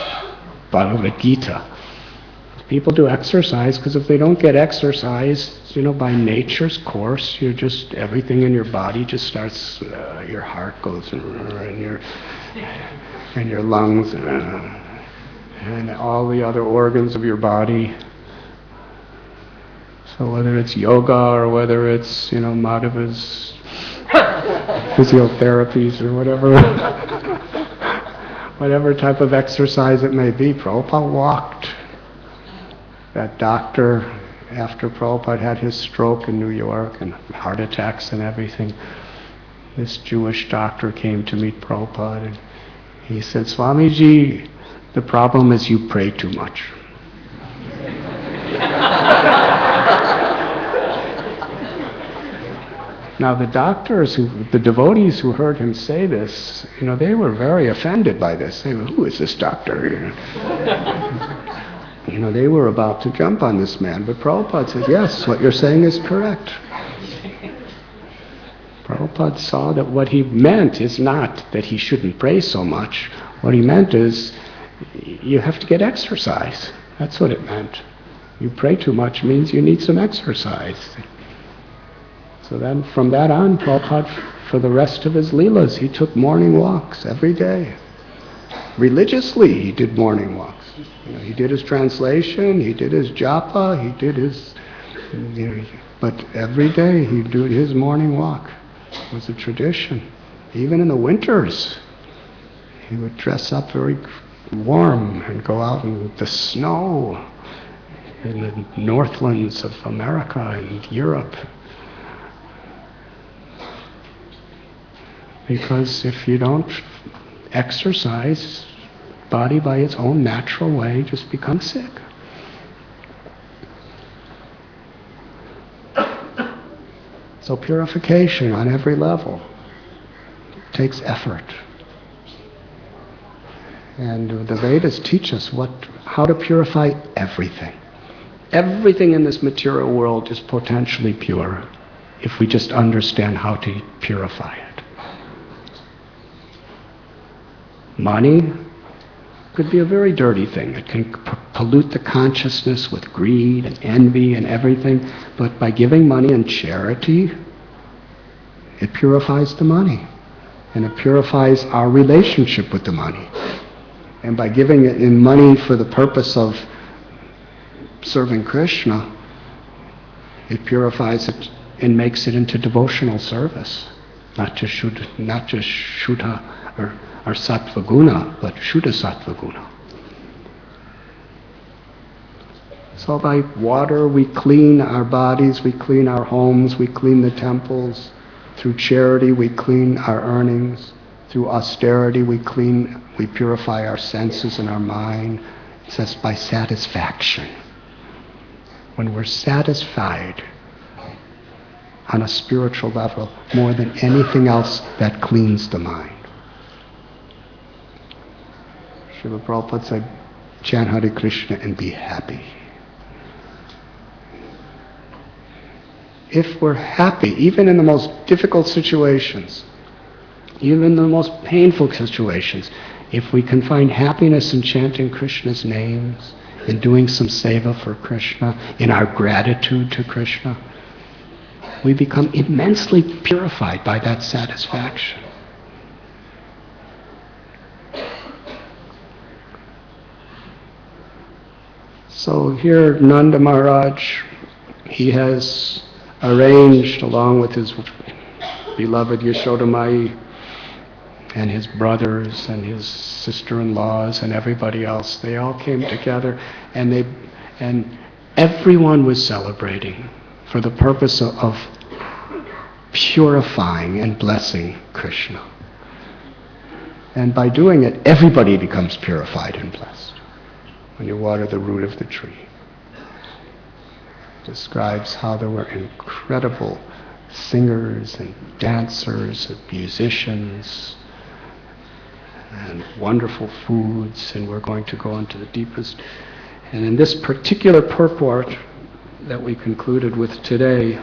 Bhagavad Gita. People do exercise because if they don't get exercise, by nature's course, everything in your body just starts, your heart goes, and your lungs, and all the other organs of your body. So whether it's yoga or whether it's, Madhava's physiotherapies or whatever type of exercise it may be, Prabhupada walked. That doctor, after Prabhupada had his stroke in New York and heart attacks and everything, this Jewish doctor came to meet Prabhupada and he said, "Swamiji, the problem is you pray too much." Now the devotees who heard him say this, they were very offended by this. They were, "Who is this doctor?" They were about to jump on this man, but Prabhupada said, "Yes, what you're saying is correct." Prabhupada saw that what he meant is not that he shouldn't pray so much. What he meant is, you have to get exercise. That's what it meant. You pray too much means you need some exercise. So then, from that on, Prabhupada, for the rest of his leelas, he took morning walks every day. Religiously, he did morning walks. He did his translation, he did his japa, he did his... but every day he'd do his morning walk. It was a tradition. Even in the winters, he would dress up very warm and go out in the snow in the northlands of America and Europe. Because if you don't exercise, body by its own natural way just becomes sick. So purification on every level takes effort. And the Vedas teach us how to purify everything. Everything in this material world is potentially pure if we just understand how to purify it. Money could be a very dirty thing. It can pollute the consciousness with greed and envy and everything. But by giving money in charity, it purifies the money. And it purifies our relationship with the money. And by giving it in money for the purpose of serving Krishna, it purifies it and makes it into devotional service. Not just Shuddha or Sattva Guna, but Shuddha Sattva Guna. So by water we clean our bodies, we clean our homes, we clean the temples. Through charity we clean our earnings. Through austerity we purify our senses and our mind. It says by satisfaction. When we're satisfied on a spiritual level more than anything else, that cleans the mind. Srila Prabhupada said, chant Hare Krishna and be happy. If we're happy, even in the most difficult situations, even in the most painful situations, if we can find happiness in chanting Krishna's names, in doing some seva for Krishna, in our gratitude to Krishna, we become immensely purified by that satisfaction. So here Nanda Maharaj, he has arranged along with his beloved Yashodamai and his brothers and his sister-in-laws and everybody else. They all came together and everyone was celebrating for the purpose of purifying and blessing Krishna. And by doing it, everybody becomes purified and blessed. When you water the root of the tree. It describes how there were incredible singers and dancers and musicians and wonderful foods, and we're going to go into the deepest. And in this particular purport that we concluded with today,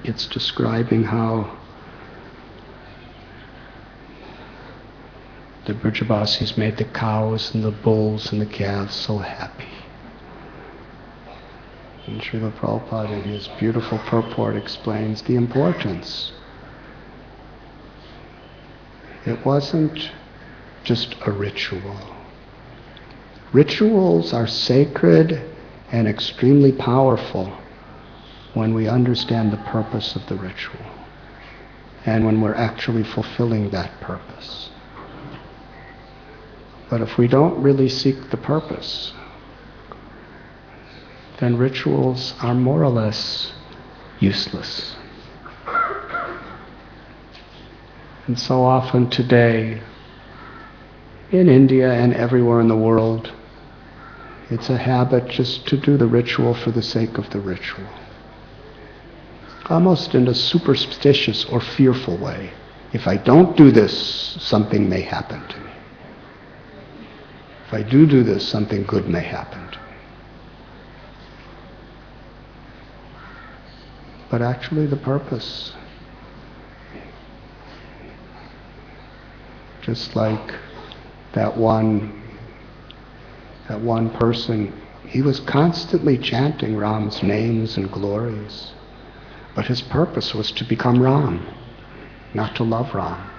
it's describing how the Brajavasis made the cows and the bulls and the calves so happy. And Srila Prabhupada in his beautiful purport explains the importance. It wasn't just a ritual. Rituals are sacred and extremely powerful when we understand the purpose of the ritual and when we're actually fulfilling that purpose. But if we don't really seek the purpose, then rituals are more or less useless. And so often today, in India and everywhere in the world, it's a habit just to do the ritual for the sake of the ritual. Almost in a superstitious or fearful way. If I don't do this, something may happen to me. If I do this, something good may happen to me. But actually the purpose, just like that one person, he was constantly chanting Ram's names and glories, but his purpose was to become Ram, not to love Ram.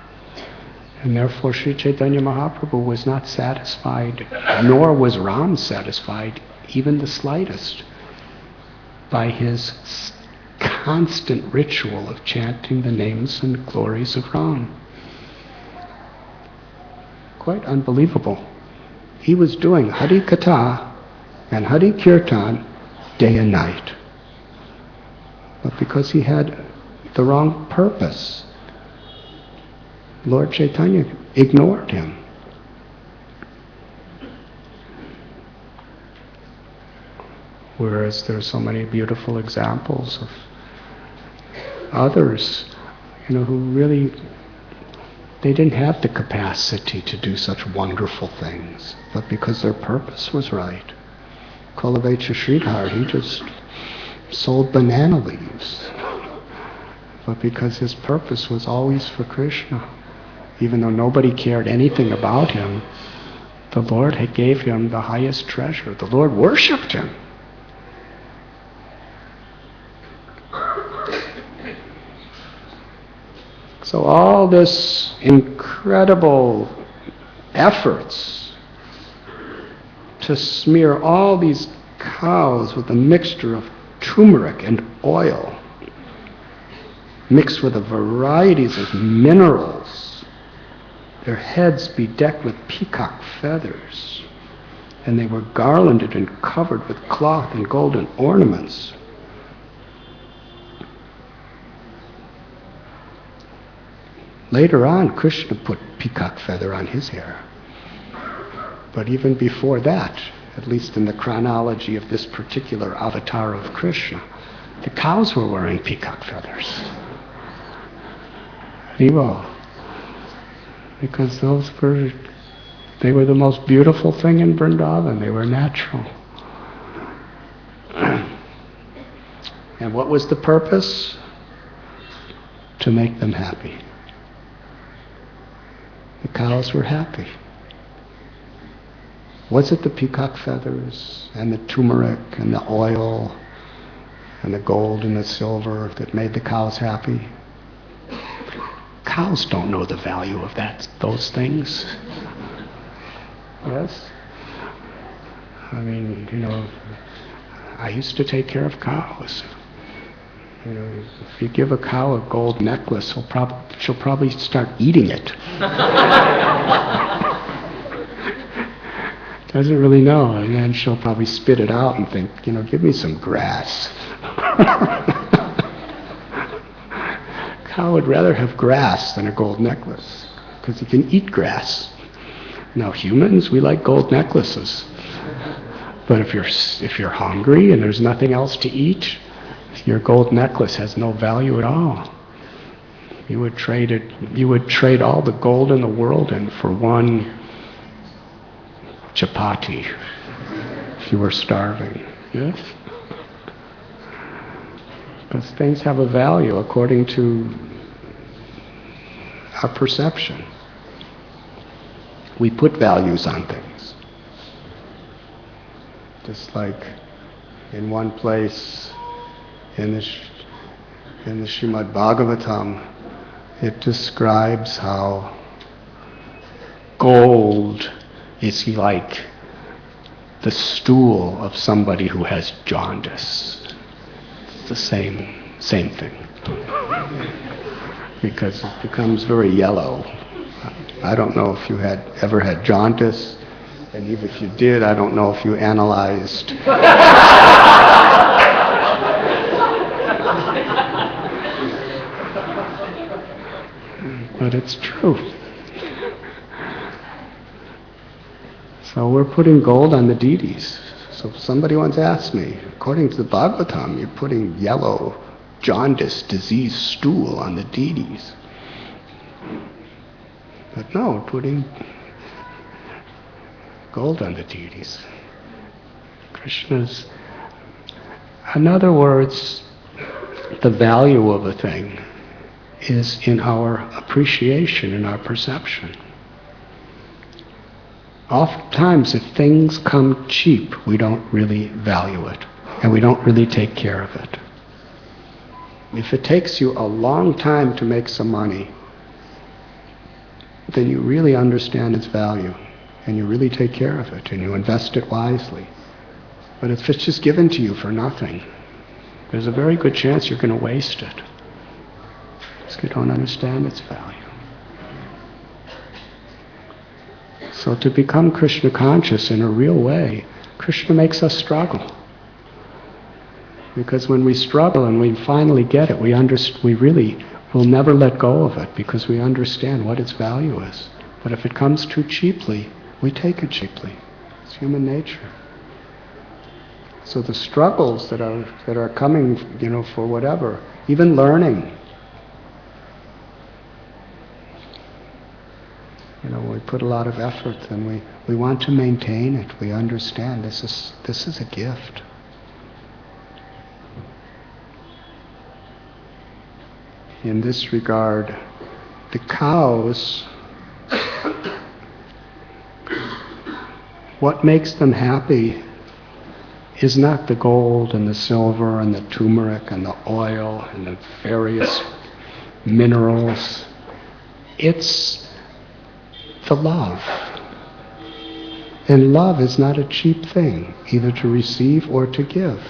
And therefore Sri Chaitanya Mahaprabhu was not satisfied, nor was Ram satisfied, even the slightest, by his constant ritual of chanting the names and glories of Ram. Quite unbelievable. He was doing Hari Katha and Hari Kirtan day and night. But because he had the wrong purpose, Lord Chaitanya ignored him. Whereas there are so many beautiful examples of others, who really, they didn't have the capacity to do such wonderful things, but because their purpose was right. Kolavecha Sridhar, he just sold banana leaves. But because his purpose was always for Krishna, even though nobody cared anything about him, the Lord had gave him the highest treasure. The Lord worshipped him. So all this incredible efforts to smear all these cows with a mixture of turmeric and oil, mixed with a varieties of minerals, their heads bedecked with peacock feathers, and they were garlanded and covered with cloth and golden ornaments. Later on, Krishna put peacock feather on his hair. But even before that, at least in the chronology of this particular avatar of Krishna, the cows were wearing peacock feathers. Haribol. Because they were the most beautiful thing in Vrindavan. They were natural. And what was the purpose? To make them happy. The cows were happy. Was it the peacock feathers and the turmeric and the oil and the gold and the silver that made the cows happy? Cows don't know the value of those things. Yes? I mean, I used to take care of cows. If you give a cow a gold necklace, she'll probably start eating it. Doesn't really know, and then she'll probably spit it out and think, give me some grass. Cow would rather have grass than a gold necklace, because you can eat grass. Now humans, we like gold necklaces. But if you're hungry and there's nothing else to eat, your gold necklace has no value at all. You would trade all the gold in the world in for one chowpatty if you were starving. Yes? Because things have a value according to our perception. We put values on things. Just like in one place in the Srimad Bhagavatam, it describes how gold is like the stool of somebody who has jaundice. It's the same thing. Because it becomes very yellow. I don't know if you ever had jaundice, and even if you did, I don't know if you analyzed. But it's true. So we're putting gold on the deities. So somebody once asked me, according to the Bhagavatam, you're putting yellow, jaundice, diseased stool on the deities. But no, we're putting gold on the deities. Krishna's... In other words, the value of a thing is in our appreciation, in our perception. Oftentimes, if things come cheap, we don't really value it, and we don't really take care of it. If it takes you a long time to make some money, then you really understand its value, and you really take care of it, and you invest it wisely. But if it's just given to you for nothing, there's a very good chance you're going to waste it, because you don't understand its value. So to become Krishna conscious in a real way, Krishna makes us struggle. Because when we struggle and we finally get it, we really will never let go of it, because we understand what its value is. But if it comes too cheaply, we take it cheaply. It's human nature. So the struggles that are coming, for whatever, even learning. We put a lot of effort, and we want to maintain it. We understand this is a gift. In this regard, the cows, what makes them happy is not the gold and the silver and the turmeric and the oil and the various minerals. It's the love. And love is not a cheap thing, either to receive or to give.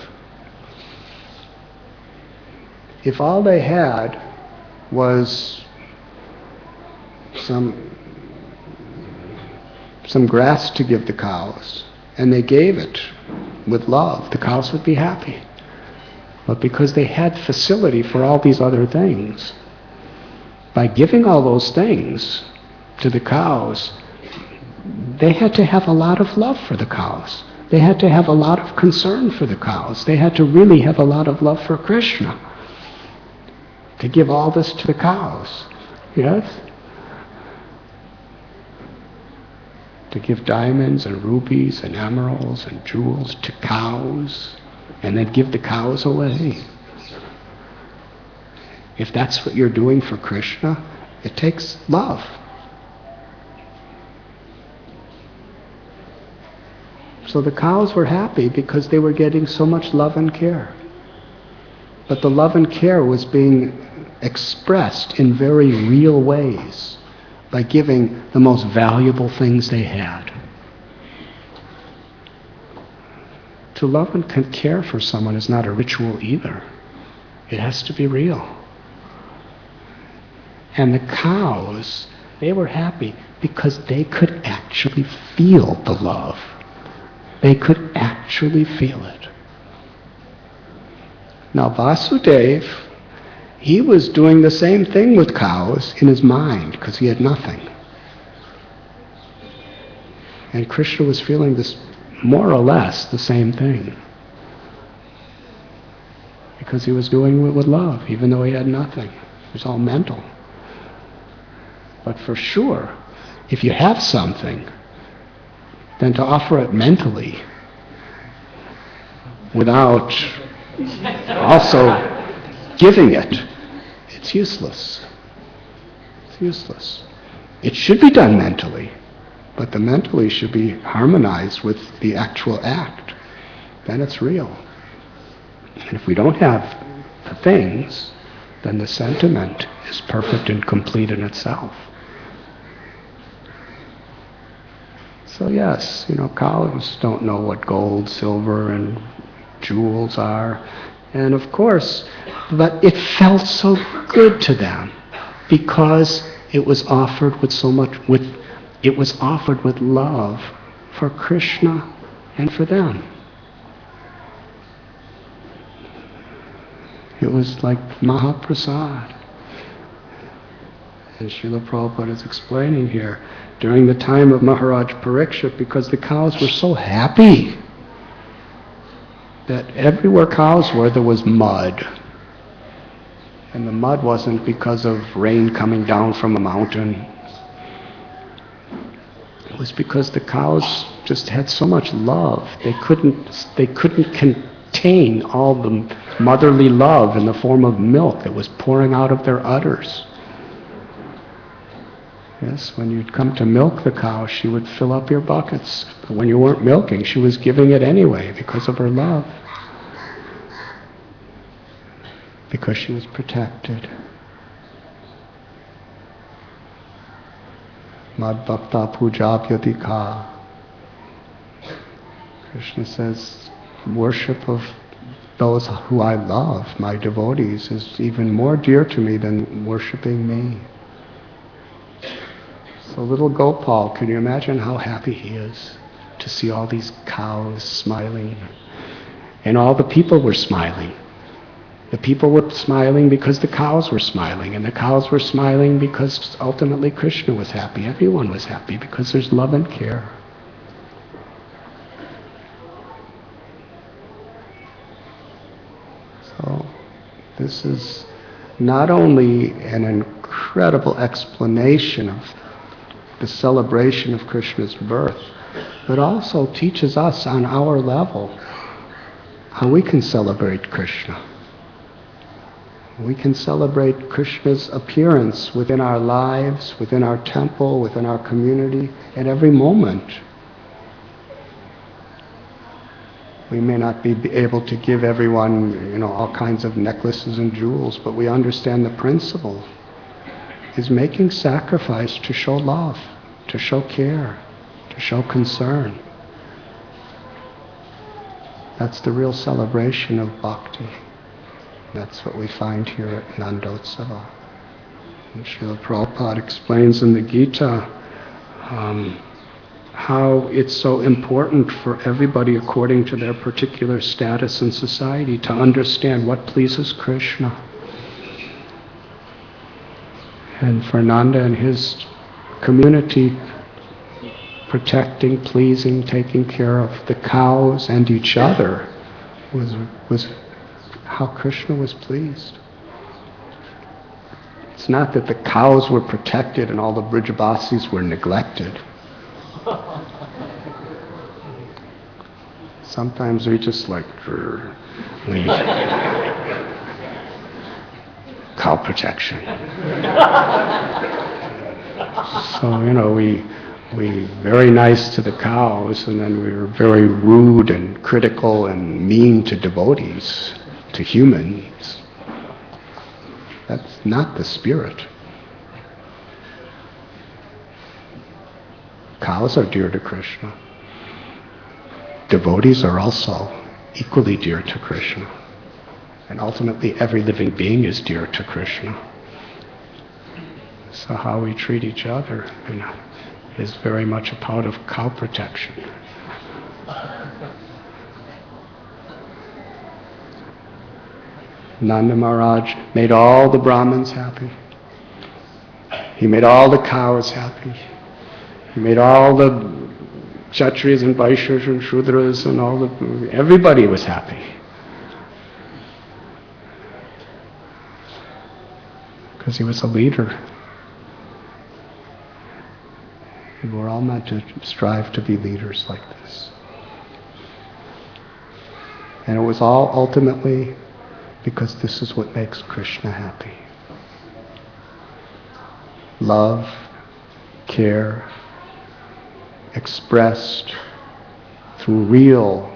If all they had was some grass to give the cows, and they gave it with love, the cows would be happy. But because they had facility for all these other things, by giving all those things to the cows, they had to have a lot of love for the cows. They had to have a lot of concern for the cows. They had to really have a lot of love for Krishna to give all this to the cows. Yes? To give diamonds and rubies and emeralds and jewels to cows, and then give the cows away. If that's what you're doing for Krishna, it takes love. So the cows were happy because they were getting so much love and care. But the love and care was being expressed in very real ways by giving the most valuable things they had. To love and care for someone is not a ritual either. It has to be real. And the cows, they were happy because they could actually feel the love. They could actually feel it. Now Vasudeva, he was doing the same thing with cows in his mind because he had nothing. And Krishna was feeling this more or less the same thing. Because he was doing it with love, even though he had nothing. It was all mental. But for sure, if you have something, then to offer it mentally without also giving it, it's useless. It's useless. It should be done mentally, but the mentally should be harmonized with the actual act. Then it's real. And if we don't have the things, then the sentiment is perfect and complete in itself. So yes, cows don't know what gold, silver, and jewels are. And of course, but it felt so good to them because it was offered with so much, it was offered with love for Krishna and for them. It was like Mahaprasad. And Srila Prabhupada is explaining here, during the time of Maharaj Parikshit, because the cows were so happy that everywhere cows were, there was mud. And the mud wasn't because of rain coming down from a mountain. It was because the cows just had so much love. They couldn't contain all the motherly love in the form of milk that was pouring out of their udders. Yes, when you'd come to milk the cow, she would fill up your buckets. But when you weren't milking, she was giving it anyway because of her love. Because she was protected. Mad bhakta pujabhyadika. Krishna says, worship of those who I love, my devotees, is even more dear to me than worshipping me. So little Gopal, can you imagine how happy he is to see all these cows smiling? And all the people were smiling. The people were smiling because the cows were smiling, and the cows were smiling because ultimately Krishna was happy. Everyone was happy because there's love and care. So this is not only an incredible explanation of the celebration of Krishna's birth, but also teaches us on our level how we can celebrate Krishna. We can celebrate Krishna's appearance within our lives, within our temple, within our community, at every moment. We may not be able to give everyone, all kinds of necklaces and jewels, but we understand the principle is making sacrifice to show love, to show care, to show concern. That's the real celebration of bhakti. That's what we find here at Nandotsava. And Srila Prabhupada explains in the Gita how it's so important for everybody according to their particular status in society to understand what pleases Krishna. And for Nanda and his community, protecting, pleasing, taking care of the cows and each other was how Krishna was pleased. It's not that the cows were protected and all the Brijabasis were neglected. Sometimes we just cow protection. So, we very nice to the cows, and then we were very rude and critical and mean to devotees, to humans. That's not the spirit. Cows are dear to Krishna. Devotees are also equally dear to Krishna. And ultimately, every living being is dear to Krishna. So how we treat each other is very much a part of cow protection. Nanda Maharaj made all the Brahmins happy. He made all the cows happy. He made all the Kshatriyas and Vaishyas and Shudras and everybody was happy. Because he was a leader. And we're all meant to strive to be leaders like this. And it was all ultimately because this is what makes Krishna happy. Love, care, expressed through real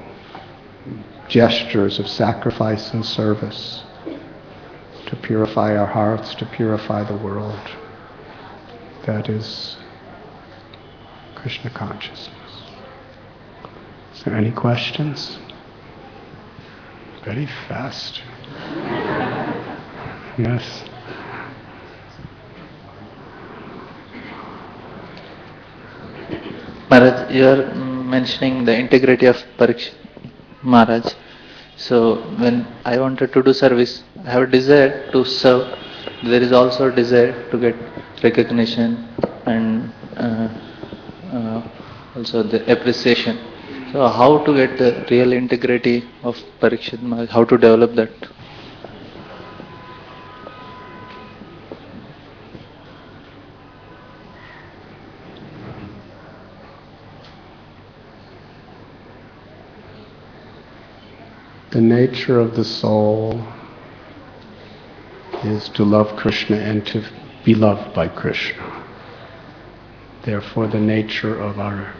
gestures of sacrifice and service to purify our hearts, to purify the world. That is Krishna consciousness. Is there any questions? Very fast. Yes. Maharaj, you are mentioning the integrity of Parikshit Maharaj. So when I wanted to do service, I have a desire to serve. There is also a desire to get recognition and also the appreciation. So how to get the real integrity of Parikshit Maharaj? How to develop that? The nature of the soul is to love Krishna and to be loved by Krishna. Therefore, the nature of our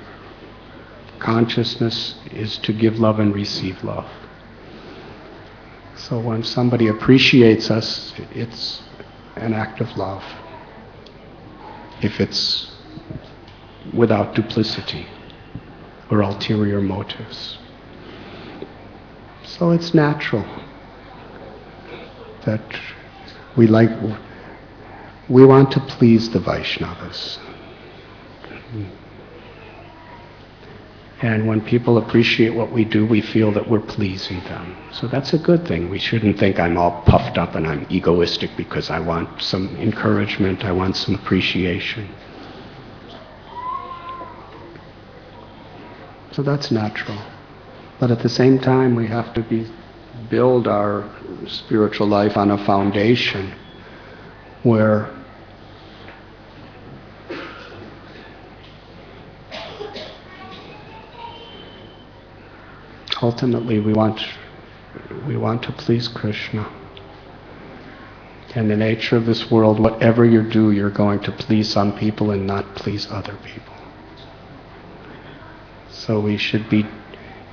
consciousness is to give love and receive love. So when somebody appreciates us, it's an act of love. If it's without duplicity or ulterior motives. So it's natural that we want to please the Vaishnavas. And when people appreciate what we do, we feel that we're pleasing them. So that's a good thing. We shouldn't think I'm all puffed up and I'm egoistic because I want some encouragement, I want some appreciation. So that's natural. But at the same time, we have to build our spiritual life on a foundation where ultimately we want to please Krishna. And the nature of this world, whatever you do, you're going to please some people and not please other people. So we should be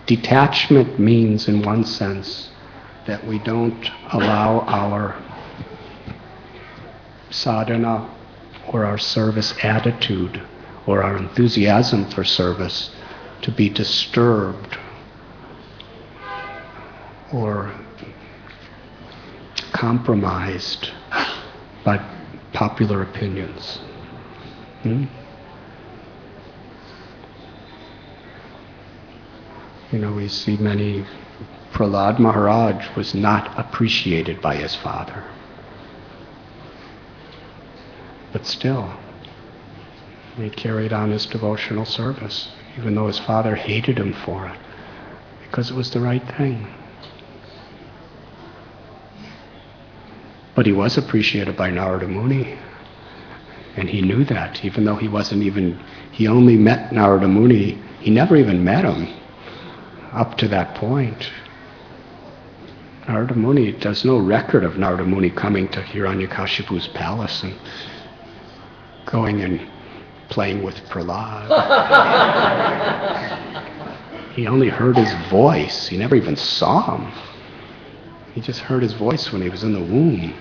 detachment means, in one sense, that we don't allow our sadhana or our service attitude or our enthusiasm for service to be disturbed or compromised by popular opinions. We see Prahlad Maharaj was not appreciated by his father. But still, he carried on his devotional service, even though his father hated him for it, because it was the right thing. But he was appreciated by Narada Muni, and he knew that, even though he only met Narada Muni, he never even met him. Up to that point, Narada Muni, there's no record of Narada Muni coming to Hiranyakashipu's palace and going and playing with Prahlad. He only heard his voice. He never even saw him. He just heard his voice when he was in the womb.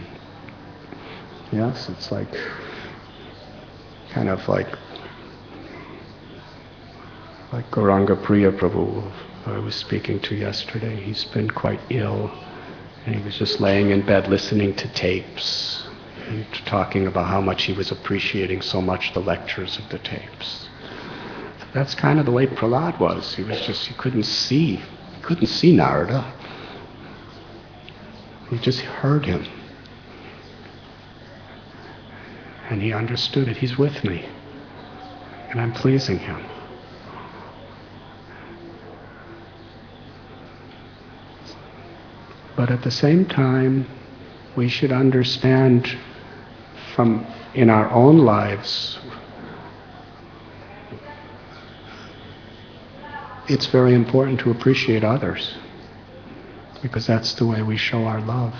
Yes, it's like Gauranga Priya Prabhu I was speaking to yesterday. He's been quite ill, And he was just laying in bed listening to tapes and talking about how much he was appreciating so much the lectures of the tapes. That's kind of the way Prahlad was. He couldn't see Narada. He just heard him. And he understood it. He's with me. And I'm pleasing him. But at the same time, we should understand from in our own lives, it's very important to appreciate others, because that's the way we show our love,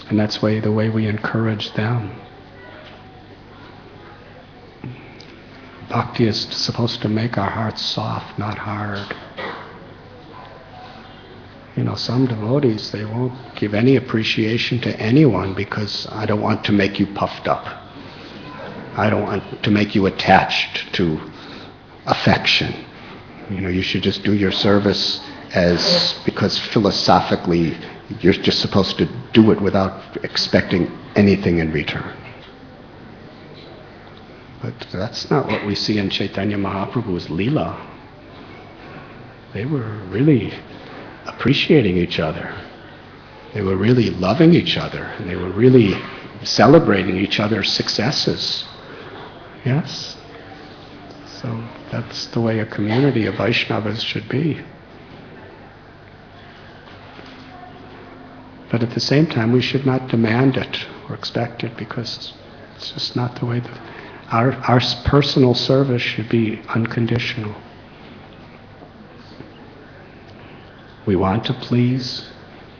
and that's the way we encourage them. Bhakti is supposed to make our hearts soft, not hard. Some devotees, they won't give any appreciation to anyone because I don't want to make you puffed up. I don't want to make you attached to affection. You should just do your service because philosophically you're just supposed to do it without expecting anything in return. But that's not what we see in Chaitanya Mahaprabhu's Leela. They were really appreciating each other. They were really loving each other, and they were really celebrating each other's successes. Yes? So that's the way a community of Vaishnavas should be. But at the same time, we should not demand it or expect it, because it's just not the way our personal service should be unconditional. We want to please,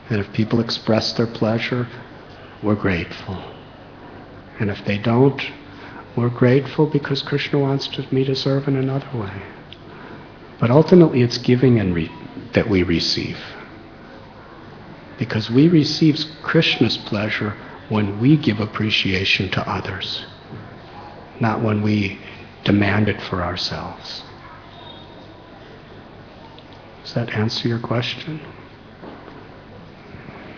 and if people express their pleasure, we're grateful. And if they don't, we're grateful because Krishna wants me to serve in another way. But ultimately it's giving that we receive. Because we receive Krishna's pleasure when we give appreciation to others, not when we demand it for ourselves. Does that answer your question?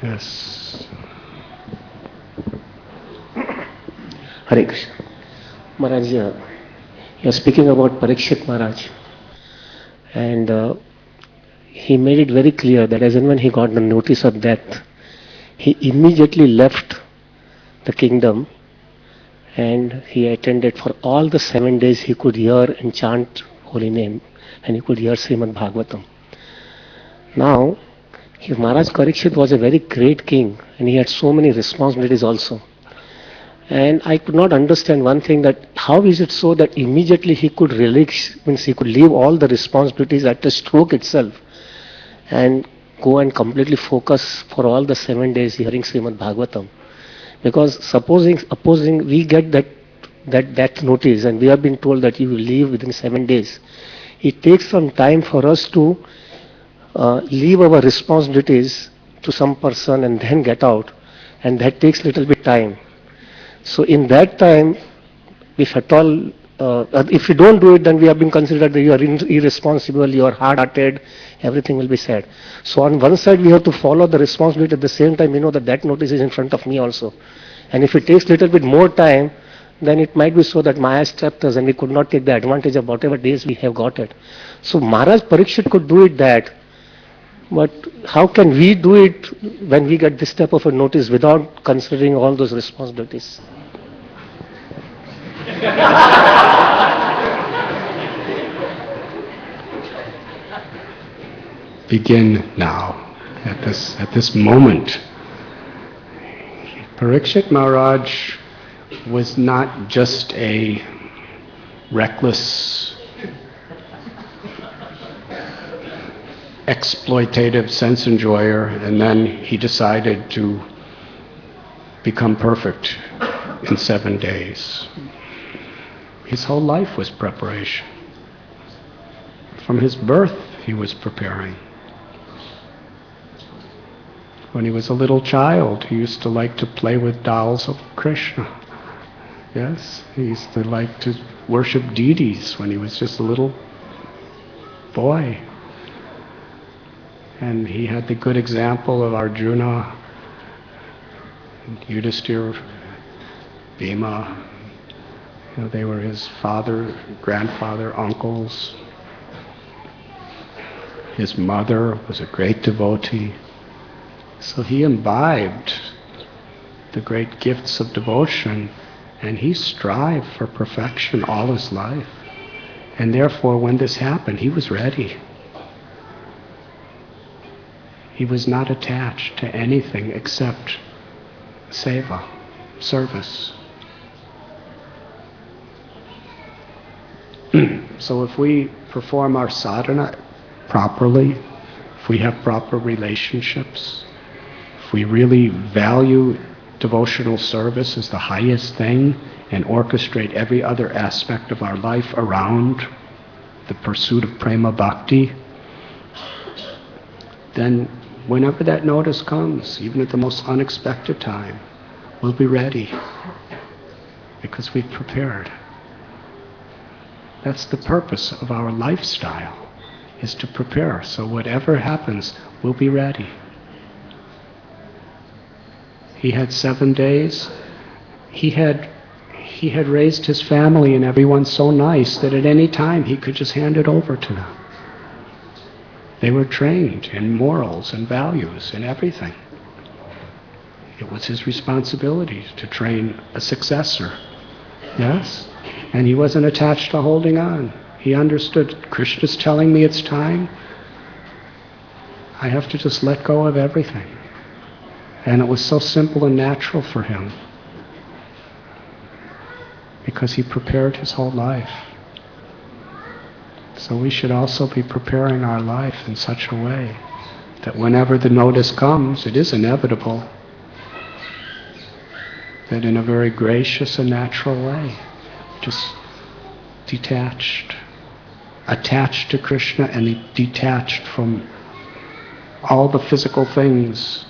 Yes. Hare Krishna. Maharaj, you're speaking about Parikshit Maharaj. And he made it very clear that as and when he got the notice of death, he immediately left the kingdom and he attended for all the 7 days he could hear and chant holy name, and he could hear Srimad Bhagavatam. Now, Maharaj Parikshit was a very great king, and he had so many responsibilities also. And I could not understand one thing, that how is it so that immediately he could relax, means he could leave all the responsibilities at the stroke itself and go and completely focus for all the 7 days hearing Srimad Bhagavatam. Because supposing we get that notice and we have been told that you will leave within 7 days, it takes some time for us to leave our responsibilities to some person and then get out, and that takes little bit time. So in that time, if at all, if you don't do it, then we have been considered that you are irresponsible, you are hard-hearted, everything will be said. So on one side we have to follow the responsibility, at the same time we know that notice is in front of me also. And if it takes little bit more time, then it might be so that Maya trapped us and we could not take the advantage of whatever days we have got it. So Maharaj Parikshit could do it that. But how can we do it when we get this type of a notice without considering all those responsibilities? Begin now, at this moment. Parikshit Maharaj was not just a reckless, exploitative sense enjoyer, and then he decided to become perfect in 7 days. His whole life was preparation. From his birth, he was preparing. When he was a little child, he used to like to play with dolls of Krishna. Yes, he used to like to worship deities when he was just a little boy. And he had the good example of Arjuna, Yudhishthira, Bhima. You know, they were his father, grandfather, uncles. His mother was a great devotee. So he imbibed the great gifts of devotion, and he strived for perfection all his life. And therefore, when this happened, he was ready. He was not attached to anything except seva, service. So if we perform our sadhana properly, if we have proper relationships, if we really value devotional service as the highest thing and orchestrate every other aspect of our life around the pursuit of prema bhakti, then whenever that notice comes, even at the most unexpected time, we'll be ready because we've prepared. That's the purpose of our lifestyle, is to prepare. So whatever happens, we'll be ready. He had 7 days. He had raised his family and everyone so nice that at any time he could just hand it over to them. They were trained in morals and values and everything. It was his responsibility to train a successor. Yes? And he wasn't attached to holding on. He understood, Krishna's telling me it's time. I have to just let go of everything. And it was so simple and natural for him because he prepared his whole life. So we should also be preparing our life in such a way that whenever the notice comes, it is inevitable, that in a very gracious and natural way, just detached, attached to Krishna and detached from all the physical things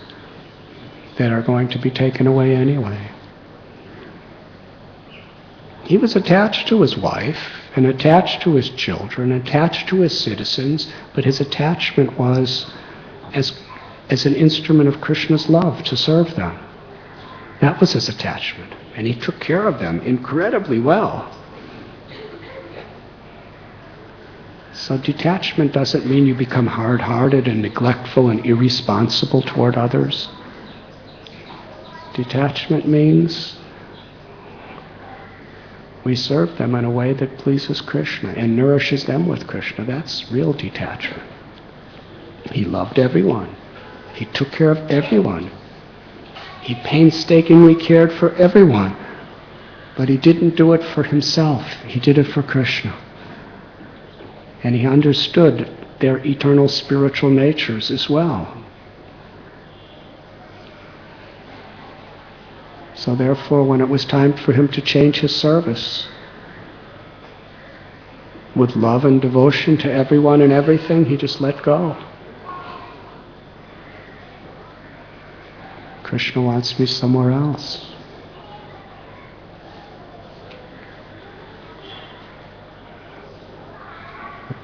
that are going to be taken away anyway. He was attached to his wife and attached to his children, attached to his citizens, but his attachment was as an instrument of Krishna's love to serve them. That was his attachment, and he took care of them incredibly well. So detachment doesn't mean you become hard-hearted and neglectful and irresponsible toward others. Detachment means we serve them in a way that pleases Krishna and nourishes them with Krishna. That's real detachment. He loved everyone. He took care of everyone. He painstakingly cared for everyone. But he didn't do it for himself. He did it for Krishna. And he understood their eternal spiritual natures as well. So therefore, when it was time for him to change his service, with love and devotion to everyone and everything, he just let go. Krishna wants me somewhere else.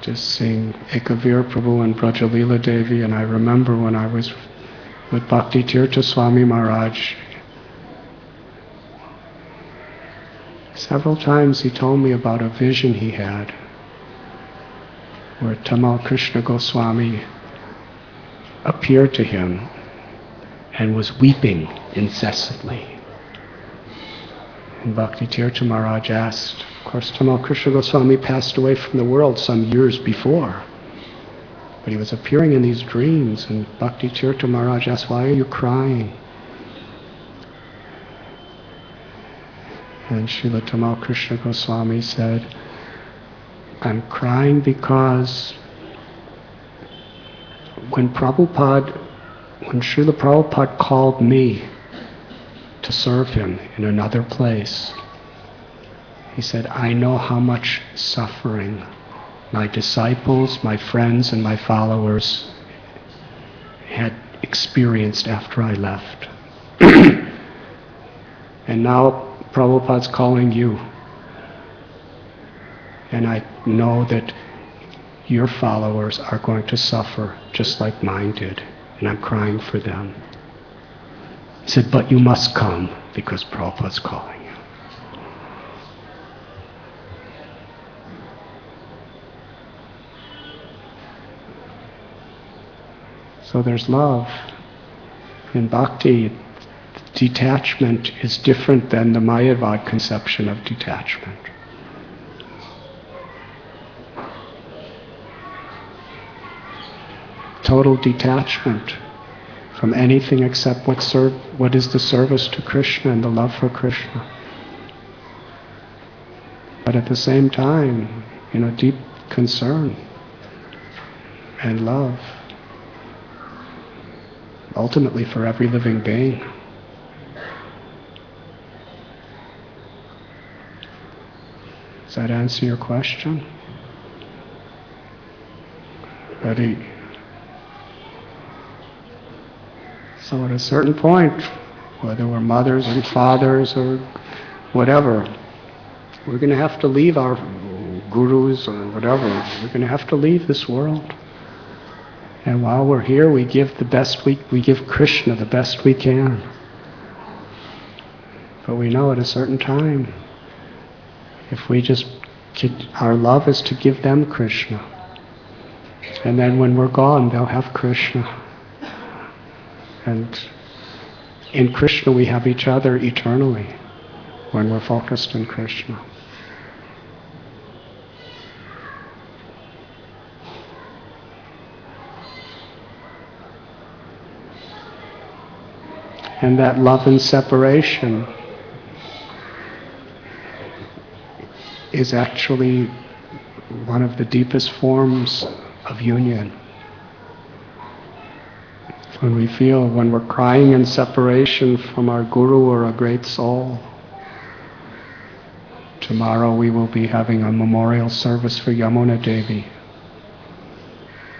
Just seeing Ekavir Prabhu and Brajalila Devi, and I remember when I was with Bhakti Tirtha Swami Maharaj, several times he told me about a vision he had where Tamal Krishna Goswami appeared to him and was weeping incessantly. And Bhakti Tirtha Maharaj asked, of course Tamal Krishna Goswami passed away from the world some years before, but he was appearing in these dreams, and Bhakti Tirtha Maharaj asked, why are you crying? And Srila Tamal Krishna Goswami said, I'm crying because when Srila Prabhupada called me to serve him in another place, he said, I know how much suffering my disciples, my friends, and my followers had experienced after I left. And now Prabhupada's calling you. And I know that your followers are going to suffer just like mine did, and I'm crying for them. He said, but you must come because Prabhupada's calling you. So there's love. In bhakti, detachment is different than the Mayavad conception of detachment. Total detachment from anything except what is the service to Krishna and the love for Krishna. But at the same time, deep concern and love, ultimately for every living being. Does that answer your question? Ready? So at a certain point, whether we're mothers and fathers or whatever, we're going to have to leave our gurus or whatever. We're going to have to leave this world. And while we're here, we give Krishna the best we can. But we know at a certain time, if our love is to give them Krishna. And then when we're gone, they'll have Krishna. And in Krishna we have each other eternally when we're focused on Krishna. And that love and separation is actually one of the deepest forms of union. When we're crying in separation from our guru or a great soul. Tomorrow we will be having a memorial service for Yamuna Devi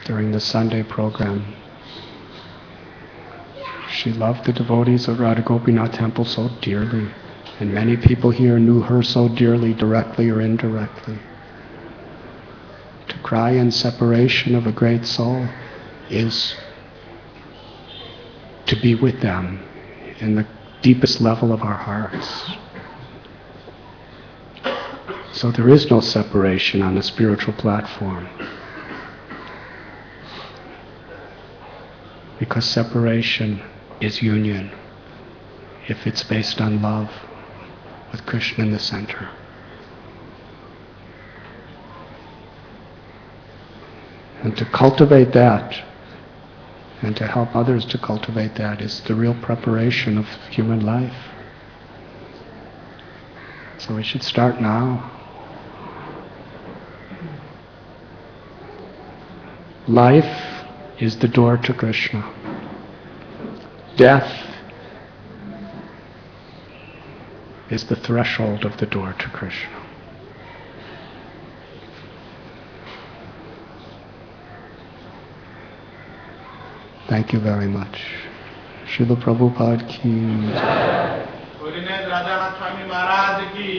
during the Sunday program. She loved the devotees of Radha Gopinath Temple so dearly, and many people here knew her so dearly, directly or indirectly. To cry in separation of a great soul is to be with them in the deepest level of our hearts. So there is no separation on the spiritual platform. Because separation is union, if it's based on love, with Krishna in the center. And to cultivate that, and to help others to cultivate that, is the real preparation of human life. So we should start now. Life is the door to Krishna. Death is the threshold of the door to Krishna. Thank you very much. Srila Prabhupada ki. Radhanath Swami Maharaj ki.